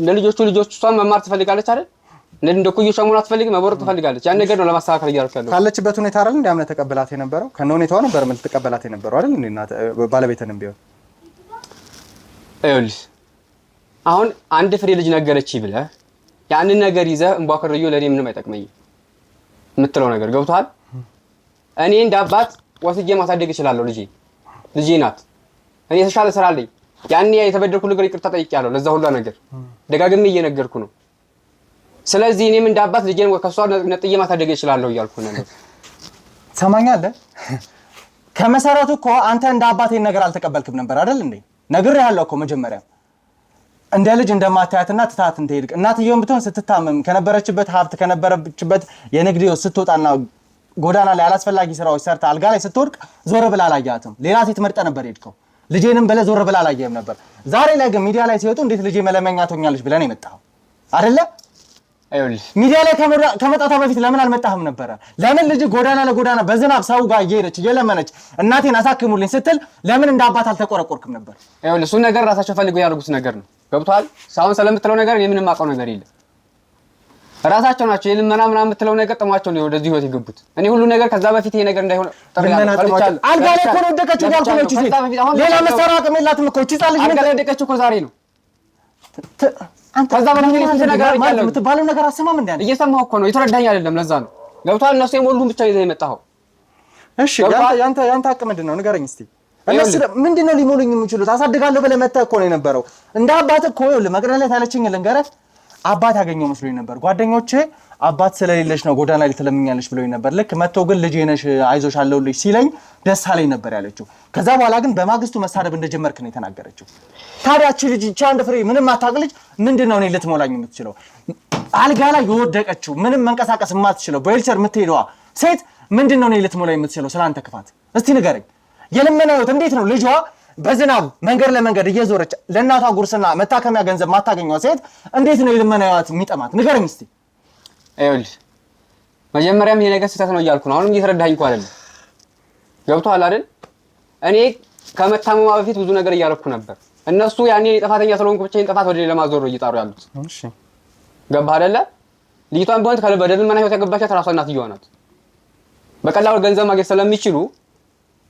ለልጆቹ እሷን መማር ትፈልጋለች አይደል? እንደ ኩዮቿ መሆን አትፈልግም፣ መቦረቅ ትፈልጋለች። ያን ነገር ነው ለማስተካከል እያልኩ ያለው። ካለችበት ሁኔታ አይደል እንደ አምነህ ተቀበላት የነበረው? ከነ ሁኔታዋ ነበር ምን ተቀበላት የነበረው አይደል? እንዴ እናት ባለቤትንም ቢሆን ይኸውልህ አሁን አንድ ፍሬ ልጅ ነገረችኝ ብለህ ያንን ነገር ይዘህ እንቧከረዩ ለኔ ምንም አይጠቅመኝም የምትለው ነገር ገብቶሃል? እኔ እንደ አባት ወስጄ ማሳደግ እችላለሁ። ልጄ ናት። እኔ የተሻለ ስራ አለኝ። ያን የተበደልኩ ነገር ይቅርታ ጠይቄያለሁ። ለዛ ሁሉ ነገር ደጋግሜ እየነገርኩ ነው። ስለዚህ እኔም እንደ አባት ልጄን ከሷ ነጥዬ ማሳደግ እችላለሁ እያልኩ ነው። ትሰማኛለህ? ከመሰረቱ እኮ አንተ እንደ አባቴን ነገር አልተቀበልክም ነበር አይደል እንዴ? ነግሬሃለሁ እኮ መጀመሪያ እንደ ልጅ እንደማታያትና ትታት እንትሄድ እናትየውን ብትሆን ስትታመም ከነበረችበት ሀብት ከነበረችበት የንግድ ህይወት ስትወጣና ጎዳና ላይ አላስፈላጊ ስራዎች ሰርታ አልጋ ላይ ስትወድቅ ዞር ብላ አላያትም። ሌላ ሴት መርጠ ነበር ሄድከው። ልጄንም ብለህ ዞር ብላ አላየህም ነበር። ዛሬ ላይ ግን ሚዲያ ላይ ሲወጡ እንዴት ልጄ መለመኛ ትሆኛለሽ ብለህ ነው የመጣኸው አይደለ? አይውልሽ ሚዲያ ላይ ከመጣቷ በፊት ለምን አልመጣህም ነበረ? ለምን ልጅ ጎዳና ለጎዳና በዝናብ ሰው ጋር እየሄደች እየለመነች እናቴን አሳክሙልኝ ስትል ለምን እንደ አባት አልተቆረቆርክም ነበር? አይውልሽ እሱን ነገር ራሳቸው ፈልገው ያደርጉት ነገር ነው። ገብቷል? ሳሁን ስለምትለው ነገር የምንም አውቀው ነገር የለም። ራሳቸው ናቸው የልመና ምናምን የምትለው ነገር ጥሟቸው ነው ወደዚህ ህይወት የገቡት። እኔ ሁሉ ነገር ከዛ በፊት ይሄ ነገር እንዳይሆን አልጋ ላይ እኮ ነው ወደቀችው ያልኩህ ነው። ሌላ መሰራ አቅም የላትም እኮ እቺ ጻልሽ አልጋ ላይ ወደቀችው እኮ ዛሬ ነው። ከዛ በፊት ነገር የምትባለው ነገር አሰማም እንዴ? እየሰማሁ እኮ ነው። የተረዳኝ አይደለም። ለዛ ነው ገብቷል? እነሱ የሞሉን ብቻ ይዘህ የመጣኸው። እሺ ያንተ አቅም ምንድን ነው ንገረኝ እስቲ። እነሱ ምንድን ነው ሊሞሉኝ የሚችሉት? አሳድጋለሁ ብለህ መተህ እኮ ነው የነበረው። እንደ አባት እኮ መቅደላ ላይ ታለችኝ ልንገረህ አባት ያገኘው መስሎኝ ነበር። ጓደኞቼ አባት ስለሌለሽ ነው ጎዳና ላይ ትለምኛለሽ ብሎኝ ነበር። ልክ መጥቶ ግን ልጄ ነሽ አይዞሽ አለሁልሽ ሲለኝ ደስ አለኝ ነበር ያለችው። ከዛ በኋላ ግን በማግስቱ መሳደብ እንደጀመርክ ነው የተናገረችው። ታዲያ እቺ ልጅ እቺ አንድ ፍሬ ምንም አታውቅ ልጅ ምንድነው እኔ ልትሞላኝ የምትችለው? አልጋ ላይ የወደቀችው ምንም መንቀሳቀስ የማትችለው በዌልቸር የምትሄደዋ ሴት ምንድነው እኔ ልትሞላኝ የምትችለው? ስላንተ ክፋት እስቲ ንገረኝ። የልመና ህይወት እንዴት ነው ልጇ በዝናብ መንገድ ለመንገድ እየዞረች ለእናቷ ጉርስና መታከሚያ ገንዘብ ማታገኘው ሴት እንዴት ነው የልመና ህይወት የሚጠማት? ንገረኝ እስቲ። አይውልሽ መጀመሪያም ይሄ ነገር ስህተት ነው እያልኩ ነው። አሁንም እየተረዳኸኝ እኮ አይደለም። ገብቶሃል አይደል? እኔ ከመታመማ በፊት ብዙ ነገር እያደረኩ ነበር። እነሱ ያኔ ጥፋተኛ ስለሆንኩ ብቻዬን ጥፋት ወደ ሌላ ማዞር እየጣሩ ያሉት። እሺ ገባህ አይደለ? ልጅቷን ቢሆን በልመና ህይወት ያገባቻት ራሷ እናትየዋ ናት። በቀላሉ ገንዘብ ማግኘት ስለሚችሉ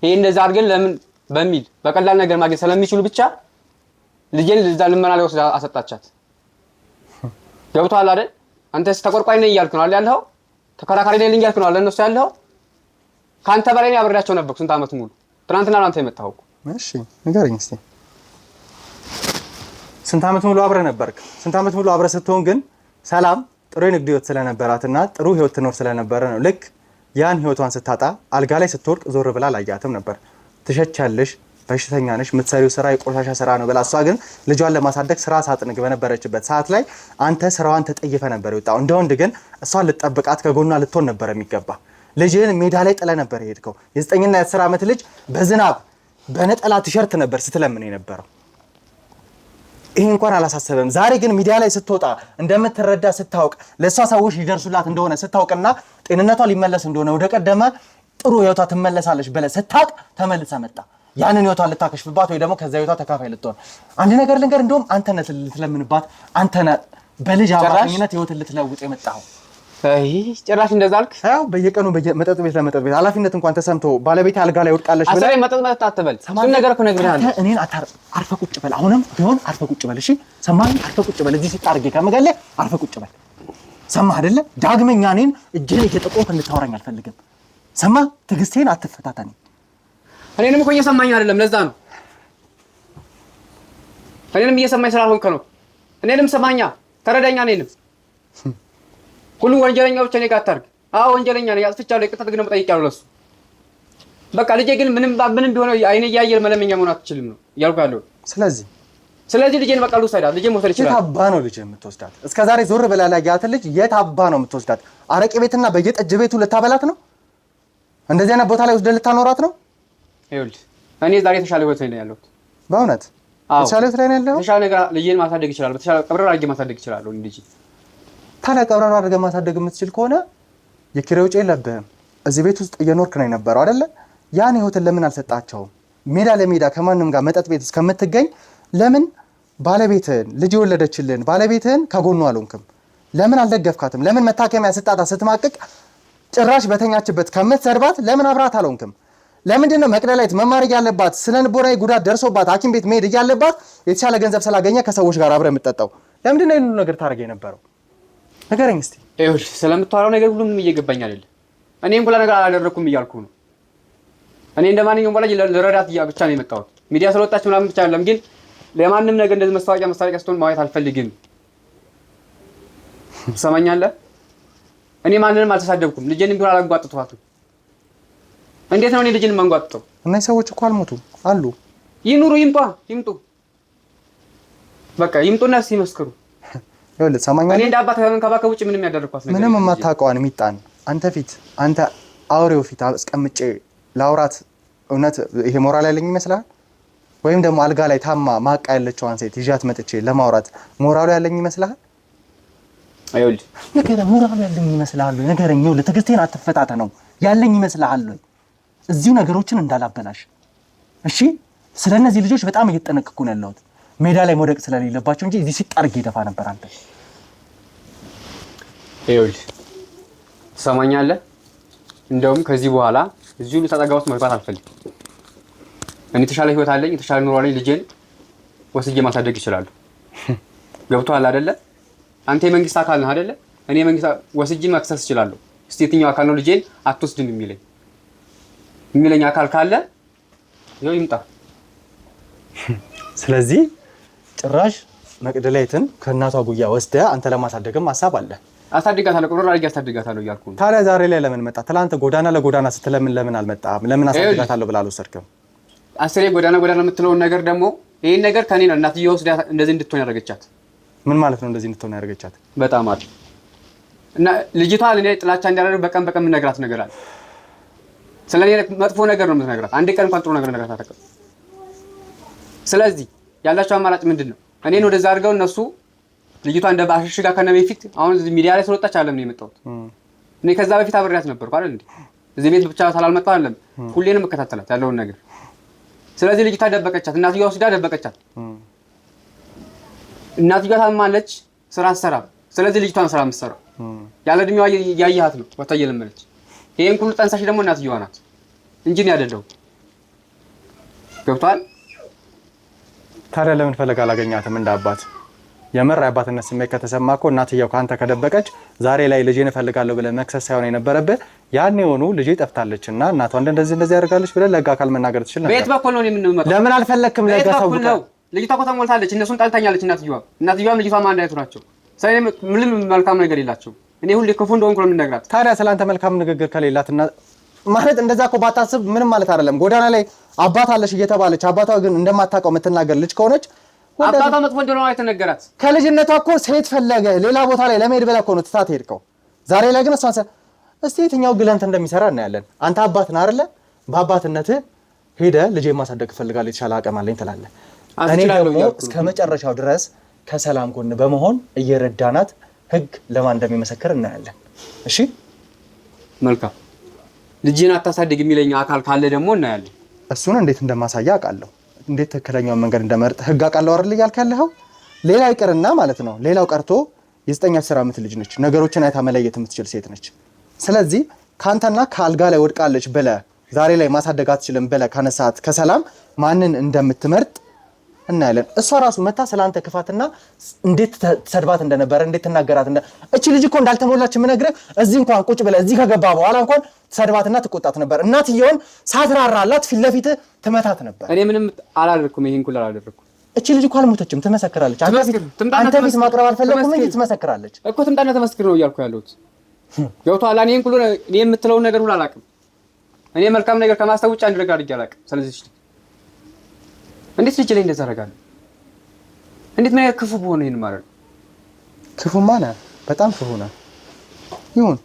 ይሄ እንደዛ አድርገን ለምን በሚል በቀላል ነገር ማግኘት ስለሚችሉ ብቻ ልጄን ለዛ ልመና ላይ ወስዳ አሰጣቻት። ገብቶሃል አይደል? አንተስ ተቆርቋይ ነኝ እያልክ ነው አይደል ያለው? ተከራካሪ ነኝ እያልክ ነው አይደል? እነሱ ያለው ካንተ በላይ ነው። አብሬያቸው ነበርኩ ስንት ዓመት ሙሉ። ትናንትና ነው አንተ የመጣኸው እኮ። እሺ ንገረኝ እስቲ። ስንት ዓመት ሙሉ አብረህ ነበርክ? ስንት ዓመት ሙሉ አብረህ ስትሆን ግን ሰላም ጥሩ የንግድ ህይወት ስለነበራትና ጥሩ ህይወት ትኖር ስለነበረ ነው ልክ ያን ህይወቷን ስታጣ አልጋ ላይ ስትወርቅ ዞር ብላ አላያትም ነበር። ትሸቻለሽ፣ በሽተኛ ነሽ፣ የምትሰሪው ስራ የቆሻሻ ስራ ነው ብላ እሷ ግን ልጇን ለማሳደግ ስራ ሳጥንግ በነበረችበት ሰዓት ላይ አንተ ስራዋን ተጠይፈ ነበር የወጣው። እንደ ወንድ ግን እሷን ልጠብቃት ከጎኗ ልትሆን ነበር የሚገባ። ልጅህን ሜዳ ላይ ጥለ ነበር የሄድከው። የ9ና የ10 ዓመት ልጅ በዝናብ በነጠላ ቲሸርት ነበር ስትለምን የነበረው። ይሄ እንኳን አላሳሰበም። ዛሬ ግን ሚዲያ ላይ ስትወጣ እንደምትረዳ ስታውቅ ለእሷ ሰዎች ሊደርሱላት እንደሆነ ስታውቅና ጤንነቷ ሊመለስ እንደሆነ ወደ ቀደመ ጥሩ ህይወቷ ትመለሳለች ብለህ ስታውቅ ተመልሳ መጣ። ያንን ህይወቷን ልታከሽፍባት ወይ ደግሞ ከዛ ህይወቷ ተካፋይ ልትሆን። አንድ ነገር ልንገር፣ እንደውም አንተ ነህ ልትለምንባት፣ አንተ ነህ በልጅ አማካኝነት ህይወትን ልትለውጥ የመጣኸው። አይ ጭራሽ እንደዛ አልክ። ያው በየቀኑ መጠጥ ቤት ለመጠጥ ቤት ኃላፊነት እንኳን ተሰምቶ ባለቤት አልጋ ላይ ወድቃለች ብለህ አሰሬ መጠጥ አትበል። እሱን ነገር እኮ ነግሬሃለሁ። እኔን አርፈህ ቁጭ በል። አሁንም ቢሆን አርፈህ ቁጭ በል። እሺ ሰማኸኝ? አርፈህ ቁጭ በል። እዚህ ሲጣርጌ ከመገለህ አርፈህ ቁጭ በል። ሰማህ አይደለ? ዳግመኛ እኔን እጄን እየጠቆምክ እንድታወራኝ አልፈልግም። ሰማህ? ትዕግስቴን አትፈታተኝ። እኔንም እኮ እየሰማኝ አይደለም። ለዛ ነው እኔንም እየሰማኝ ስላልሆንክ ነው። እኔንም ሰማኛ፣ ተረዳኛ። እኔንም ሁሉ ወንጀለኛ ብቻ እኔ ጋር አታርግ። አዎ ወንጀለኛ ነኝ፣ አጥፍቻለሁ፣ ይቅርታ ግን መጠየቂያለሁ ለሱ። በቃ ልጄ ግን ምንም ቢሆን አይኔ እያየር መለመኛ መሆን አትችልም ነው እያልኩ ያለው። ስለዚህ ልጄን በቃ ልውሰዳት። ልጄን መውሰድ ይችላል። የት አባ ነው ልጄ የምትወስዳት? እስከዛሬ ዞር ብላ ላይ ያት ልጅ የት አባ ነው የምትወስዳት? አረቄ ቤትና በየጠጅ ቤቱ ልታበላት ነው? እንደዚህ አይነት ቦታ ላይ ወስደህ ልታኖራት ነው? ይኸውልህ እኔ ዛሬ የተሻለ ህይወት ላይ ነው ያለሁት። በእውነት የተሻለ ህይወት ላይ ነው ያለሁት። የተሻለ ነገር ልጄን ማሳደግ ይችላል። በተሻለ ቀብረር አድርጌ ማሳደግ ይችላል ልጄ። ታዲያ ቀብረር አድርገህ ማሳደግ የምትችል ከሆነ የኪራይ ወጪ የለብህም። እዚህ ቤት ውስጥ እየኖርክ ነው የነበረው አይደለ? ያን ህይወትን ለምን አልሰጣቸውም? ሜዳ ለሜዳ ከማንም ጋር መጠጥ ቤት እስከምትገኝ ለምን ባለቤትህን ልጅ የወለደችልን ባለቤትህን ከጎኑ አልሆንክም? ለምን አልደገፍካትም? ለምን መታከሚያ ስጣታ ስትማቅቅ ጭራሽ በተኛችበት ከምትሰርባት ለምን አብራት አልሆንክም? ለምንድን ነው መቅደላዊት መማር እያለባት ስነ ልቦናዊ ጉዳት ደርሶባት ሐኪም ቤት መሄድ እያለባት የተሻለ ገንዘብ ስላገኘ ከሰዎች ጋር አብረህ የምትጠጣው? ለምንድን ነው ይሄን ነገር ታደርገ የነበረው? ንገረኝ እስቲ። ይኸውልህ ስለምታወራው ነገር ሁሉ ምንም እየገባኝ አይደለም። እኔም ሁላ ነገር አላደረኩም እያልኩ ነው። እኔ እንደማንኛውም ወላጅ ልረዳት ብቻ ነው የመጣሁት። ሚዲያ ስለወጣች ምናምን ብቻ አይደለም፣ ግን ለማንም ነገር እንደዚህ መስታወቂያ ስትሆን ማየት አልፈልግም። ትሰማኛለህ? እኔ ማንንም አልተሳደብኩም። ልጄንም ቢሆን አላጓጥቷትም። እንዴት ነው እኔ ልጅን መንጓጥጠው? እነዚህ ሰዎች እኮ አልሞቱም አሉ። ይኑሩ፣ ይምጡ። በቃ ይምጡና ሲመስክሩ። ይኸውልህ ትሰማኛለህ? እኔ እንደ አባት ከመንከባከብ ውጭ ምንም ያደረኳት ነገር ምንም የማታውቀዋን ሚጣን አንተ አውሬው ፊት አስቀምጬ ላውራት እውነት ይሄ ሞራል ያለኝ ይመስልሃል? ወይም ደግሞ አልጋ ላይ ታማ ማቃ ያለችዋን ሴት ይዣት መጥቼ ለማውራት ሞራሉ ያለኝ ይመስልሃል? አይወልድ ነገር ሞራሉ ያለኝ ይመስልሃል? ነገረኝ። ይኸውልህ ትዕግስቴን አትፈታተነው። ያለኝ ይመስልሃል? እዚሁ ነገሮችን እንዳላበላሽ እሺ። ስለነዚህ ልጆች በጣም እየተጠነቀቅኩ ነው ያለሁት። ሜዳ ላይ መውደቅ ስለሌለባቸው እንጂ እዚህ ሲጣርግ ይደፋ ነበር። አንተ ይኸውልህ ትሰማኛለህ? እንደውም ከዚህ በኋላ እዚሁ ልታጠጋ ውስጥ መግባት አልፈልግም። እኔ የተሻለ ህይወት አለኝ፣ የተሻለ ኑሮ አለኝ። ልጄን ወስጄ ማሳደግ ይችላሉ። ገብቶሃል አይደለ? አንተ የመንግስት አካል ነህ አይደለ? እኔ የመንግስት ወስጄ መክሰስ እችላለሁ። እስቲ የትኛው አካል ነው ልጄን አትወስድም የሚለኝ አካል ካለ ይኸው ይምጣ። ስለዚህ ጭራሽ መቅደላዊትን ከእናቷ ጉያ ወስደህ አንተ ለማሳደግም ሀሳብ አለ? አሳድጋታለሁ፣ ቁርራ አድርጌ አሳድጋታለሁ እያልኩ ነው። ታዲያ ዛሬ ላይ ለምን መጣ? ትናንት ጎዳና ለጎዳና ስትለምን ለምን አልመጣም? ለምን አሳድጋታለሁ ብለህ አልወሰድክም? አስሬ ጎዳና የምትለውን ነገር ደግሞ ይሄን ነገር ከኔ ነው እናትዬ ወስዳ እንደዚህ እንድትሆን ያደረገቻት። ምን ማለት ነው እንደዚህ እንድትሆን ያደረገቻት? በጣም አሪፍ እና ልጅቷ ለኔ ጥላቻ እንዲያደርግ በቀን የምነግራት ነገር አለ። ስለኔ መጥፎ ነገር ነው የምትነግራት። አንድ ቀን እንኳን ጥሩ ነገር ነግራት አታውቅም። ስለዚህ ያላቸው አማራጭ ምንድን ነው? እኔን ወደዛ አድርገው እነሱ ልጅቷ እንደ ባሽሽጋ ከነበ በፊት አሁን ሚዲያ ላይ ስለወጣች አይደለም ነው የመጣሁት። እኔ ከዛ በፊት አብሬያት ነበርኩ አይደል እንዴ? እዚህ ቤት ብቻ ስላልመጣሁ አይደለም፣ ሁሌንም እከታተላት ያለውን ነገር። ስለዚህ ልጅቷ ደበቀቻት፣ እናትየዋ ወስዳ ደበቀቻት። እናትየዋ ታማለች፣ ስራ አትሰራም። ስለዚህ ልጅቷን ስራ የምትሰራው ያለ እድሜዋ ያያሃት ነው ወጣ እየለመነች። ይሄን ሁሉ ጠንሳሽ ደግሞ እናትየዋ ናት እንጂ ነው ያደለው። ገብቷል? ታዲያ ለምን ፈለግ አላገኛትም እንደ አባት? የምር አባትነት ስሜት ከተሰማ እኮ እናትየው ካንተ ከደበቀች ዛሬ ላይ ልጄን እፈልጋለሁ ብለህ መክሰስ ሳይሆን የነበረብህ ያኔ ሆኖ ልጄ ጠፍታለችና እናቷ እንደዚህ ያደርጋለች ብለህ ለጋ አካል መናገር ትችል ነበር። ቤት በኩል ነው የምንመጣው። ለምን አልፈለክም? ለጋ ሰው ነው። ልጅቷ እኮ ተሞልታለች። እነሱን ጠልታኛለች እናትየዋም ልጅቷም አንድ አይነት ናቸው። ስለኔ ምንም መልካም ነገር የላቸው። እኔ ሁሌ ክፉ እንደሆንኩ ነው የምነግራት። ታዲያ ስላንተ መልካም ንግግር ከሌላትና ማለት እንደዛ እኮ ባታስብ ምንም ማለት አይደለም። ጎዳና ላይ አባት አለሽ እየተባለች አባቷ ግን እንደማታውቀው የምትናገር ልጅ ከሆነች አባቷ መጥፎ እንደሆነ አይተነገራት። ከልጅነቷ እኮ ሴት ፈለገ ሌላ ቦታ ላይ ለመሄድ ብለህ እኮ ነው ትታት ሄድከው። ዛሬ ላይ ግን እሷን እስቲ የትኛው ግለንት እንደሚሰራ እናያለን። አንተ አባት ነህ አይደለ? በአባትነትህ ሄደህ ልጄን ማሳደግ እፈልጋለሁ የተሻለ አቅም አለኝ ትላለህ። እኔ ደግሞ እስከ መጨረሻው ድረስ ከሰላም ጎን በመሆን እየረዳናት ህግ ለማን እንደሚመሰክር እናያለን። እሺ መልካም። ልጅን አታሳድግ የሚለኝ አካል ካለ ደግሞ እናያለን። እሱን እንዴት እንደማሳያ አውቃለሁ። እንዴት ትክክለኛውን መንገድ እንደመርጥ ህግ አውቃለሁ አይደል እያልክ ያለኸው። ሌላ ይቅርና ማለት ነው ሌላው ቀርቶ የ9-10 ዓመት ልጅ ነች። ነገሮችን አይታ መለየት የምትችል ሴት ነች። ስለዚህ ካንተና ከአልጋ ላይ ወድቃለች ብለህ ዛሬ ላይ ማሳደግ አትችልም ብለህ ካነሳት ከሰላም ማንን እንደምትመርጥ እናያለን። እሷ ራሱ መታ ስለአንተ ክፋትና እንዴት ተሰድባት እንደነበረ እንዴት ተናገራት እቺ ልጅ እኮ እንዳልተሞላች የምነግርህ እዚህ እንኳን ቁጭ ብለህ እዚህ ከገባ በኋላ እንኳን ተሰድባትና ትቆጣት ነበር። እናትየውን ሳትራራላት ፊት ለፊት ትመታት ነበር። እኔ ምንም አላደረኩም፣ ይሄን ሁሉ አላደረኩም። እቺ ልጅ እኮ አልሞተችም፣ ትመሰክራለች። አንተ ፊት ማቅረብ አልፈለኩም እንዴ? ትመሰክራለች እኮ ትምጣና ተመስክር ነው እያልኩ ያለሁት። ገብቶሃል? እኔን ሁሉ እኔ የምትለውን ነገር ሁሉ አላውቅም። እኔ መልካም ነገር ከማስተው ውጭ አንድ ነገር አድርጌ አላውቅም። ስለዚህ እንዴት ልጅ ላይ እንደዛ አደርጋለሁ? እንዴት ምን ክፉ በሆነ ይሄን ማለት ክፉማ ነህ፣ በጣም ክፉ ነህ። ይሁን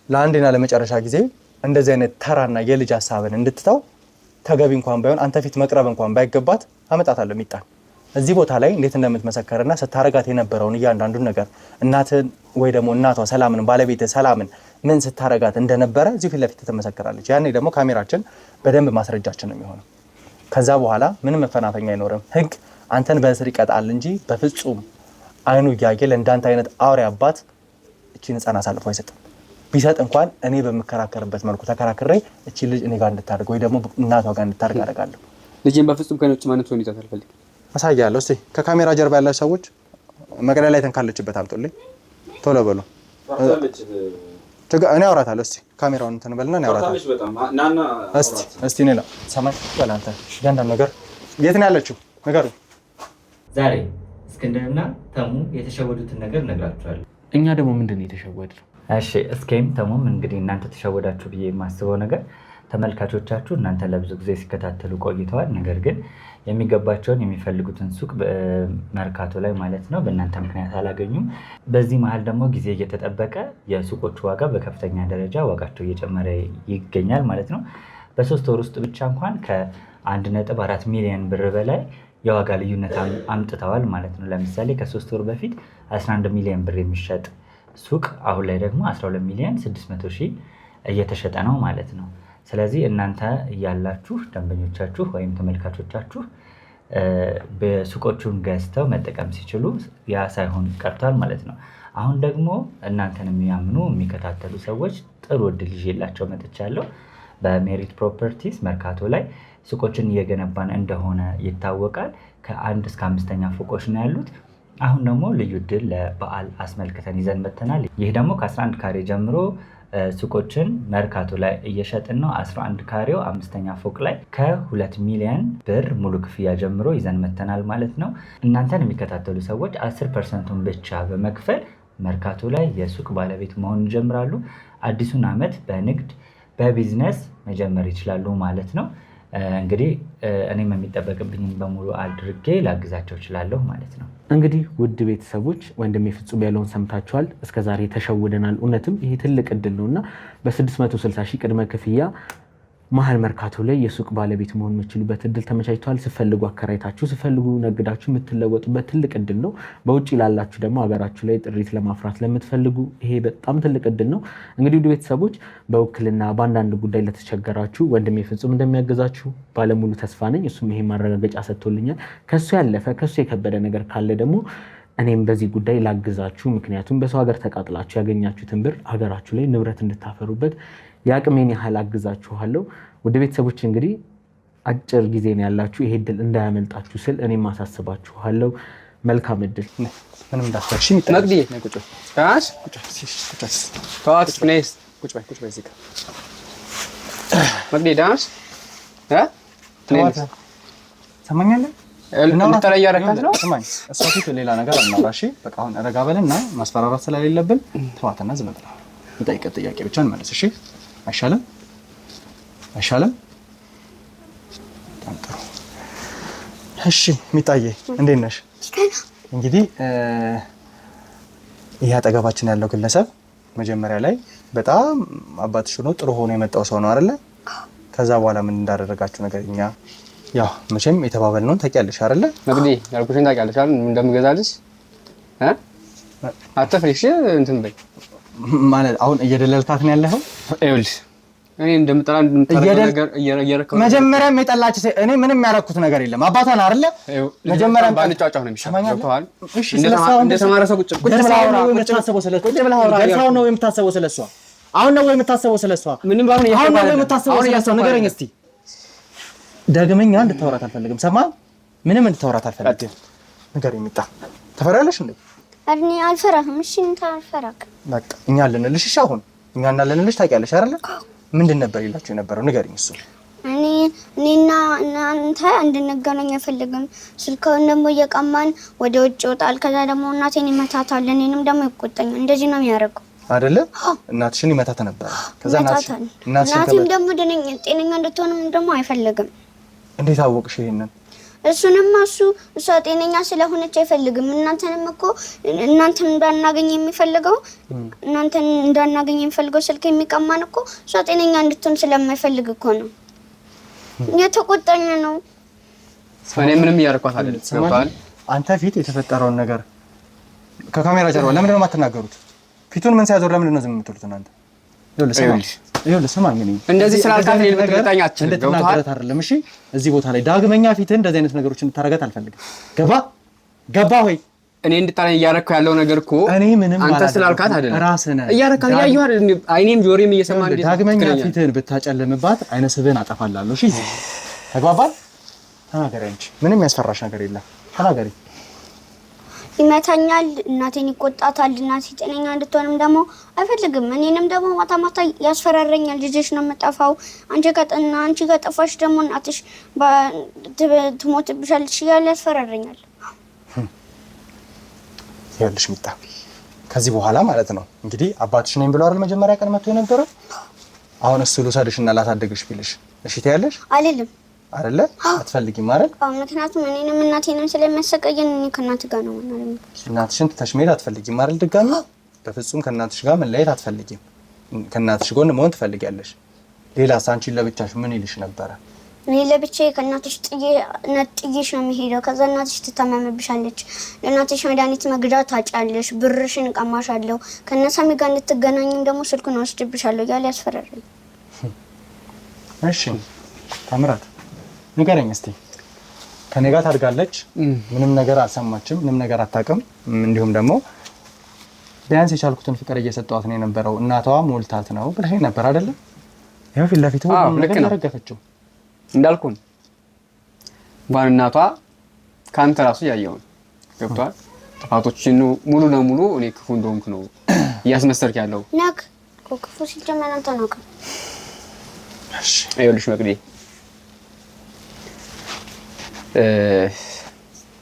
ለአንዴና ለመጨረሻ ጊዜ እንደዚህ አይነት ተራና የልጅ ሀሳብን እንድትተው ተገቢ እንኳን ባይሆን አንተ ፊት መቅረብ እንኳን ባይገባት አመጣታለሁ ሚጣን እዚህ ቦታ ላይ እንዴት እንደምትመሰከርና ስታረጋት የነበረውን እያንዳንዱን ነገር እናትን ወይ ደግሞ እናቷ ሰላምን ባለቤት ሰላምን ምን ስታረጋት እንደነበረ እዚህ ፊት ለፊት ትመሰክራለች። ያኔ ደግሞ ካሜራችን በደንብ ማስረጃችን ነው የሚሆነው። ከዛ በኋላ ምንም መፈናፈኛ አይኖርም። ህግ አንተን በእስር ይቀጣል እንጂ በፍጹም አይኑ እያየ ለእንዳንተ አይነት አውሬ አባት እቺን ህፃን አሳልፎ አይሰጥም። ቢሰጥ እንኳን እኔ በምከራከርበት መልኩ ተከራክሬ እቺ ልጅ እኔ ጋር እንድታደርግ ወይ ደግሞ እናቷ ጋር እንድታደርግ አደርጋለሁ። ልጄን በፍጹም ከኔ ውጭ ማንም ሰው እንዲይዛት አልፈልግም። አሳያለሁ። እስቲ ከካሜራ ጀርባ ያላችሁ ሰዎች መቅደላ ላይ ተንካለችበት አምጡልኝ ቶሎ በሉ። እኔ አውራታለሁ። እስቲ ካሜራውን እንትን በልና እኔ አውራታለሁ። እስቲ እኔ ነው ሰማይ በላንተ እያንዳንዱ ነገር የት ነው ያለችው ነገሩ። ዛሬ እስክንድርና ተሙ የተሸወዱትን ነገር እነግራችኋለሁ። እኛ ደግሞ ምንድን ነው የተሸወድነው? እሺ እስኪም ተሙም እንግዲህ እናንተ ተሸወዳችሁ ብዬ የማስበው ነገር ተመልካቾቻችሁ እናንተ ለብዙ ጊዜ ሲከታተሉ ቆይተዋል። ነገር ግን የሚገባቸውን የሚፈልጉትን ሱቅ መርካቶ ላይ ማለት ነው በእናንተ ምክንያት አላገኙም። በዚህ መሀል ደግሞ ጊዜ እየተጠበቀ የሱቆቹ ዋጋ በከፍተኛ ደረጃ ዋጋቸው እየጨመረ ይገኛል ማለት ነው። በ3 ወር ውስጥ ብቻ እንኳን ከ1.4 ሚሊዮን ብር በላይ የዋጋ ልዩነት አምጥተዋል ማለት ነው። ለምሳሌ ከ3 ወር በፊት 11 ሚሊዮን ብር የሚሸጥ ሱቅ አሁን ላይ ደግሞ 12 ሚሊዮን 600 ሺህ እየተሸጠ ነው ማለት ነው። ስለዚህ እናንተ እያላችሁ ደንበኞቻችሁ ወይም ተመልካቾቻችሁ በሱቆቹን ገዝተው መጠቀም ሲችሉ ያ ሳይሆን ቀርቷል ማለት ነው። አሁን ደግሞ እናንተን የሚያምኑ የሚከታተሉ ሰዎች ጥሩ እድል ይዤላቸው መጥቻለሁ። በሜሪት ፕሮፐርቲስ መርካቶ ላይ ሱቆችን እየገነባን እንደሆነ ይታወቃል። ከ1 እስከ 5ኛ ፎቆች ነው ያሉት። አሁን ደግሞ ልዩ እድል ለበዓል አስመልክተን ይዘን መጥተናል። ይህ ደግሞ ከ11 ካሬ ጀምሮ ሱቆችን መርካቶ ላይ እየሸጥን ነው። 11 ካሬው 5ኛ ፎቅ ላይ ከ2 ሚሊዮን ብር ሙሉ ክፍያ ጀምሮ ይዘን መጥተናል ማለት ነው። እናንተን የሚከታተሉ ሰዎች 10%ን ብቻ በመክፈል መርካቶ ላይ የሱቅ ባለቤት መሆን ይጀምራሉ። አዲሱን ዓመት በንግድ በቢዝነስ መጀመር ይችላሉ ማለት ነው። እንግዲህ እኔም የሚጠበቅብኝን በሙሉ አድርጌ ላግዛቸው እችላለሁ ማለት ነው። እንግዲህ ውድ ቤተሰቦች ወንድሜ ፍጹም ያለውን ሰምታችኋል። እስከዛሬ ተሸውደናል። እውነትም ይሄ ትልቅ እድል ነውና በ660 ሺህ ቅድመ ክፍያ መሀል መርካቶ ላይ የሱቅ ባለቤት መሆን የምትችሉበት እድል ተመቻችቷል። ስፈልጉ አከራይታችሁ ስፈልጉ ነግዳችሁ የምትለወጡበት ትልቅ እድል ነው። በውጭ ላላችሁ ደግሞ ሀገራችሁ ላይ ጥሪት ለማፍራት ለምትፈልጉ ይሄ በጣም ትልቅ እድል ነው። እንግዲህ ውድ ቤተሰቦች በውክልና በአንዳንድ ጉዳይ ለተቸገራችሁ ወንድሜ ፍጹም እንደሚያገዛችሁ ባለሙሉ ተስፋ ነኝ። እሱም ይሄ ማረጋገጫ ሰጥቶልኛል። ከሱ ያለፈ ከሱ የከበደ ነገር ካለ ደግሞ እኔም በዚህ ጉዳይ ላግዛችሁ። ምክንያቱም በሰው ሀገር ተቃጥላችሁ ያገኛችሁትን ብር ሀገራችሁ ላይ ንብረት እንድታፈሩበት የአቅሜን ያህል አግዛችኋለሁ። ወደ ቤተሰቦች እንግዲህ አጭር ጊዜ ነው ያላችሁ። ይሄ እድል እንዳያመልጣችሁ ስል እኔም አሳስባችኋለሁ። መልካም እድል። ምንም እንዳትፈርሺ መቅዲ ታስ ታስ ፕሌስ ቁጭ በይ እዚህ ጋር መቅዲ ዳንስ ሰማኛለህ። እንተለያ ረካት ነው። ሰማኝ። እሷ ፊት ሌላ ነገር አናውራሽ። በቃ አሁን ረጋ በልና ማስፈራራት ስለሌለብን ተዋትና ዝም ብለህ የምጠይቀት ጥያቄ ብቻ እንመልስ። እሺ አይሻልም? በጣም ጥሩ። እሺ ሚጣዬ እንዴት ነሽ? እንግዲህ ይሄ አጠገባችን ያለው ግለሰብ መጀመሪያ ላይ በጣም አባትሽ ሆኖ ጥሩ ሆኖ የመጣው ሰው ነው አይደለ? ከዛ በኋላ ምን እንዳደረጋችሁ ነገር እኛ ያው መቼም የተባበልነውን ታውቂያለሽ አይደለ? መቅዲ ያልኩሽን ታውቂያለሽ አይደል? እንደምገዛልሽ አትፍሪሽ እንትን በይ ማለት አሁን እየደለልካት ነው ያለኸው። ይኸውልሽ እኔ እንደምጠላ ነገር እየረከው መጀመሪያም የጠላች እኔ ምንም ያደረኩት ነገር የለም። አባቷን አይደለ መጀመሪያም ባንጫጫው ነው የሚሻለው። ገብቶሃል? እሺ ስለሷ እንደተማረ ሰው ቁጭ ብለህ አውራ። አሁን ነው የምታስበው ስለሷ? አሁን ነው የምታስበው ስለሷ? ምንም ባሁን አሁን ነው የምታስበው ስለሷ? ንገረኝ እስቲ። ደግመኛ እንድታወራት አልፈልግም። ሰማህ? ምንም እንድታወራት አልፈልግም። ንገረኝ። ሚጣ ተፈራለሽ እንዴ? እኔ አልፈራህም። እሺ እንታ አልፈራክ። በቃ እኛ አለንልሽ። እሺ አሁን እኛ እናለንልሽ። ታውቂያለሽ አይደለ? ምንድን ነበር ይላችሁ የነበረው? ንገሪኝ። እሱ እኔና እናንተ እንድንገናኝ አይፈልግም። ስልክውን ደግሞ እየቀማን ወደ ውጭ ይወጣል። ከዛ ደግሞ እናቴን ይመታታል፣ እኔንም ደግሞ ይቆጣኛል። እንደዚህ ነው የሚያደርገው አይደለ? እናትሽን ይመታት ነበር። ከዛ እናቴም ደግሞ ጤነኛ እንድትሆንም ደግሞ አይፈልግም። እንዴት አወቅሽ ይሄንን? እሱንማ እሷ ጤነኛ ስለሆነች አይፈልግም። እናንተንም እኮ እናንተን እንዳናገኝ የሚፈልገው ስልክ የሚቀማን እኮ እሷ ጤነኛ እንድትሆን ስለማይፈልግ እኮ ነው። የተቆጣኝ ነው። እኔ ምንም እያደረኳት አይደለም። ገብቶሃል? አንተ ፊት የተፈጠረውን ነገር ከካሜራ ጀርባ ለምንድን ነው የማትናገሩት? ፊቱን ምን ሲያዞር ለምንድን ነው ዝም የምትሉት እናንተ? ይኸውልህ ስማኝ፣ እንደዚህ ስላልካት ነው ልትጠጣኛችሁ። እንድትናገረት አይደለም። እሺ እዚህ ቦታ ላይ ዳግመኛ ፊትህ እንደዚህ አይነት ነገሮችን እንድታረጋት አልፈልግም። ገባ ሆይ? እኔ እንድታረኝ እያደረኩ ያለው ነገር እኮ እኔ ምንም አንተ ስላልካት አይደለም። ራስህ ነህ እያደረካት ያየሁ አይደል? አይኔም ጆሮም እየሰማ እንዴ? ዳግመኛ ፊትህን ብታጨልምባት አይነ ስብህን አጠፋላለሁ። እሺ ተግባባል? ተናገሪ አንቺ። ምንም ያስፈራሽ ነገር የለም። ተናገሪ። ይመታኛል፣ እናቴን ይቆጣታል። እናቴ ጤነኛ እንድትሆንም ደግሞ አይፈልግም። እኔንም ደግሞ ማታ ማታ ያስፈራረኛል። ልጅሽ ነው የምጠፋው፣ አንቺ ከጠፋሽ ደግሞ እናትሽ ትሞትብሻለች እያለ ያስፈራረኛል። ይኸውልሽ ሚጣ፣ ከዚህ በኋላ ማለት ነው እንግዲህ አባትሽ ነኝ ብሎ አይደል መጀመሪያ ቀን መጥቶ የነበረው? አሁን እሱ ልውሰድሽና ላሳደግሽ ቢልሽ እሺ ትያለሽ? አልልም አይደለ? አትፈልጊም ማለት? አዎ፣ ምክንያቱም እኔንም እናቴንም ስለሚያሰቃየን እኔ ከእናት ጋር ነው ማለት ነው። እናትሽን ትተሽ መሄድ አትፈልጊም አይደል? ድጋሚ በፍጹም ከእናትሽ ጋር መለየት አትፈልጊም። ከእናትሽ ጎን መሆን ትፈልጊያለሽ። ሌላስ አንቺን ለብቻሽ ምን ይልሽ ነበረ? እኔ ለብቻዬ ከእናትሽ ነጥዬሽ ነው የሚሄደው። ከዛ እናትሽ ትታመምብሻለች፣ ለእናትሽ መድኃኒት መግዛት ታጫለሽ፣ ብርሽን እቀማሻለሁ፣ ከነሳሚ ጋር እንድትገናኝም ደግሞ ስልኩን ወስድብሻለሁ እያለ ያስፈራራኝ። እሺ ታምራት ንገረኝ እስቲ። ከኔ ጋር ታድጋለች፣ ምንም ነገር አልሰማችም፣ ምንም ነገር አታውቅም። እንዲሁም ደግሞ ቢያንስ የቻልኩትን ፍቅር እየሰጠኋት ነው የነበረው። እናቷ ሞልታት ነው ብለሽ ነበር አይደለ? ይሄው ፊት ለፊት ሁሉ ነገር ረገፈችው። እንዳልኩን እንኳን እናቷ ካንተ ራሱ ያየውን ገብቷል። ጥፋቶችን ሙሉ ለሙሉ እኔ ክፉ እንደሆንኩ ነው እያስመሰልክ ያለው። ነክ ክፉ ሲጀመር አንተ ነው። እሺ አይወልሽ መቅዲ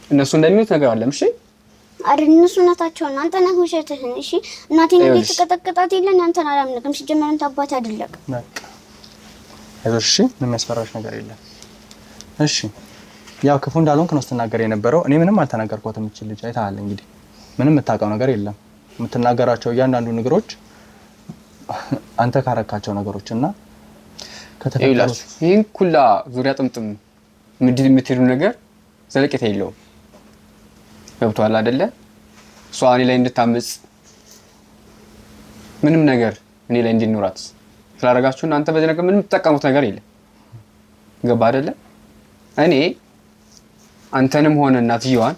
እነሱ እንደሚሉት ነገር አለም። እሺ አረ እነሱ እናታቸውን አንተ ነህ ውሸትህን። እሺ እናቴን እንዴት ተቀጠቀጣት የለን አንተን አላምንክም። ሲጀመር አንተ አባት አይደለም። አይዞሽ እሺ፣ ምንም ያስፈራሽ ነገር የለም። እሺ ያው ክፉ እንዳልሆንክ ነው ስትናገር የነበረው። እኔ ምንም አልተናገርኳትም። እቺ ልጅ አይተሃል እንግዲህ ምንም የምታውቀው ነገር የለም። የምትናገራቸው እያንዳንዱ ነገሮች አንተ ካረካቸው ነገሮች እና ከተፈጠሩ ይሄን ኩላ ዙሪያ ጥምጥም ምድር የምትሄዱ ነገር ዘለቄታ የለውም። ገብቷል አይደለ? እሷ እኔ ላይ እንድታምጽ ምንም ነገር እኔ ላይ እንዲኖራት ስላደረጋችሁ እናንተ በዚህ ነገር ምንም ተጠቀሙት ነገር የለም። ገባ አይደለ? እኔ አንተንም ሆነ እናትየዋን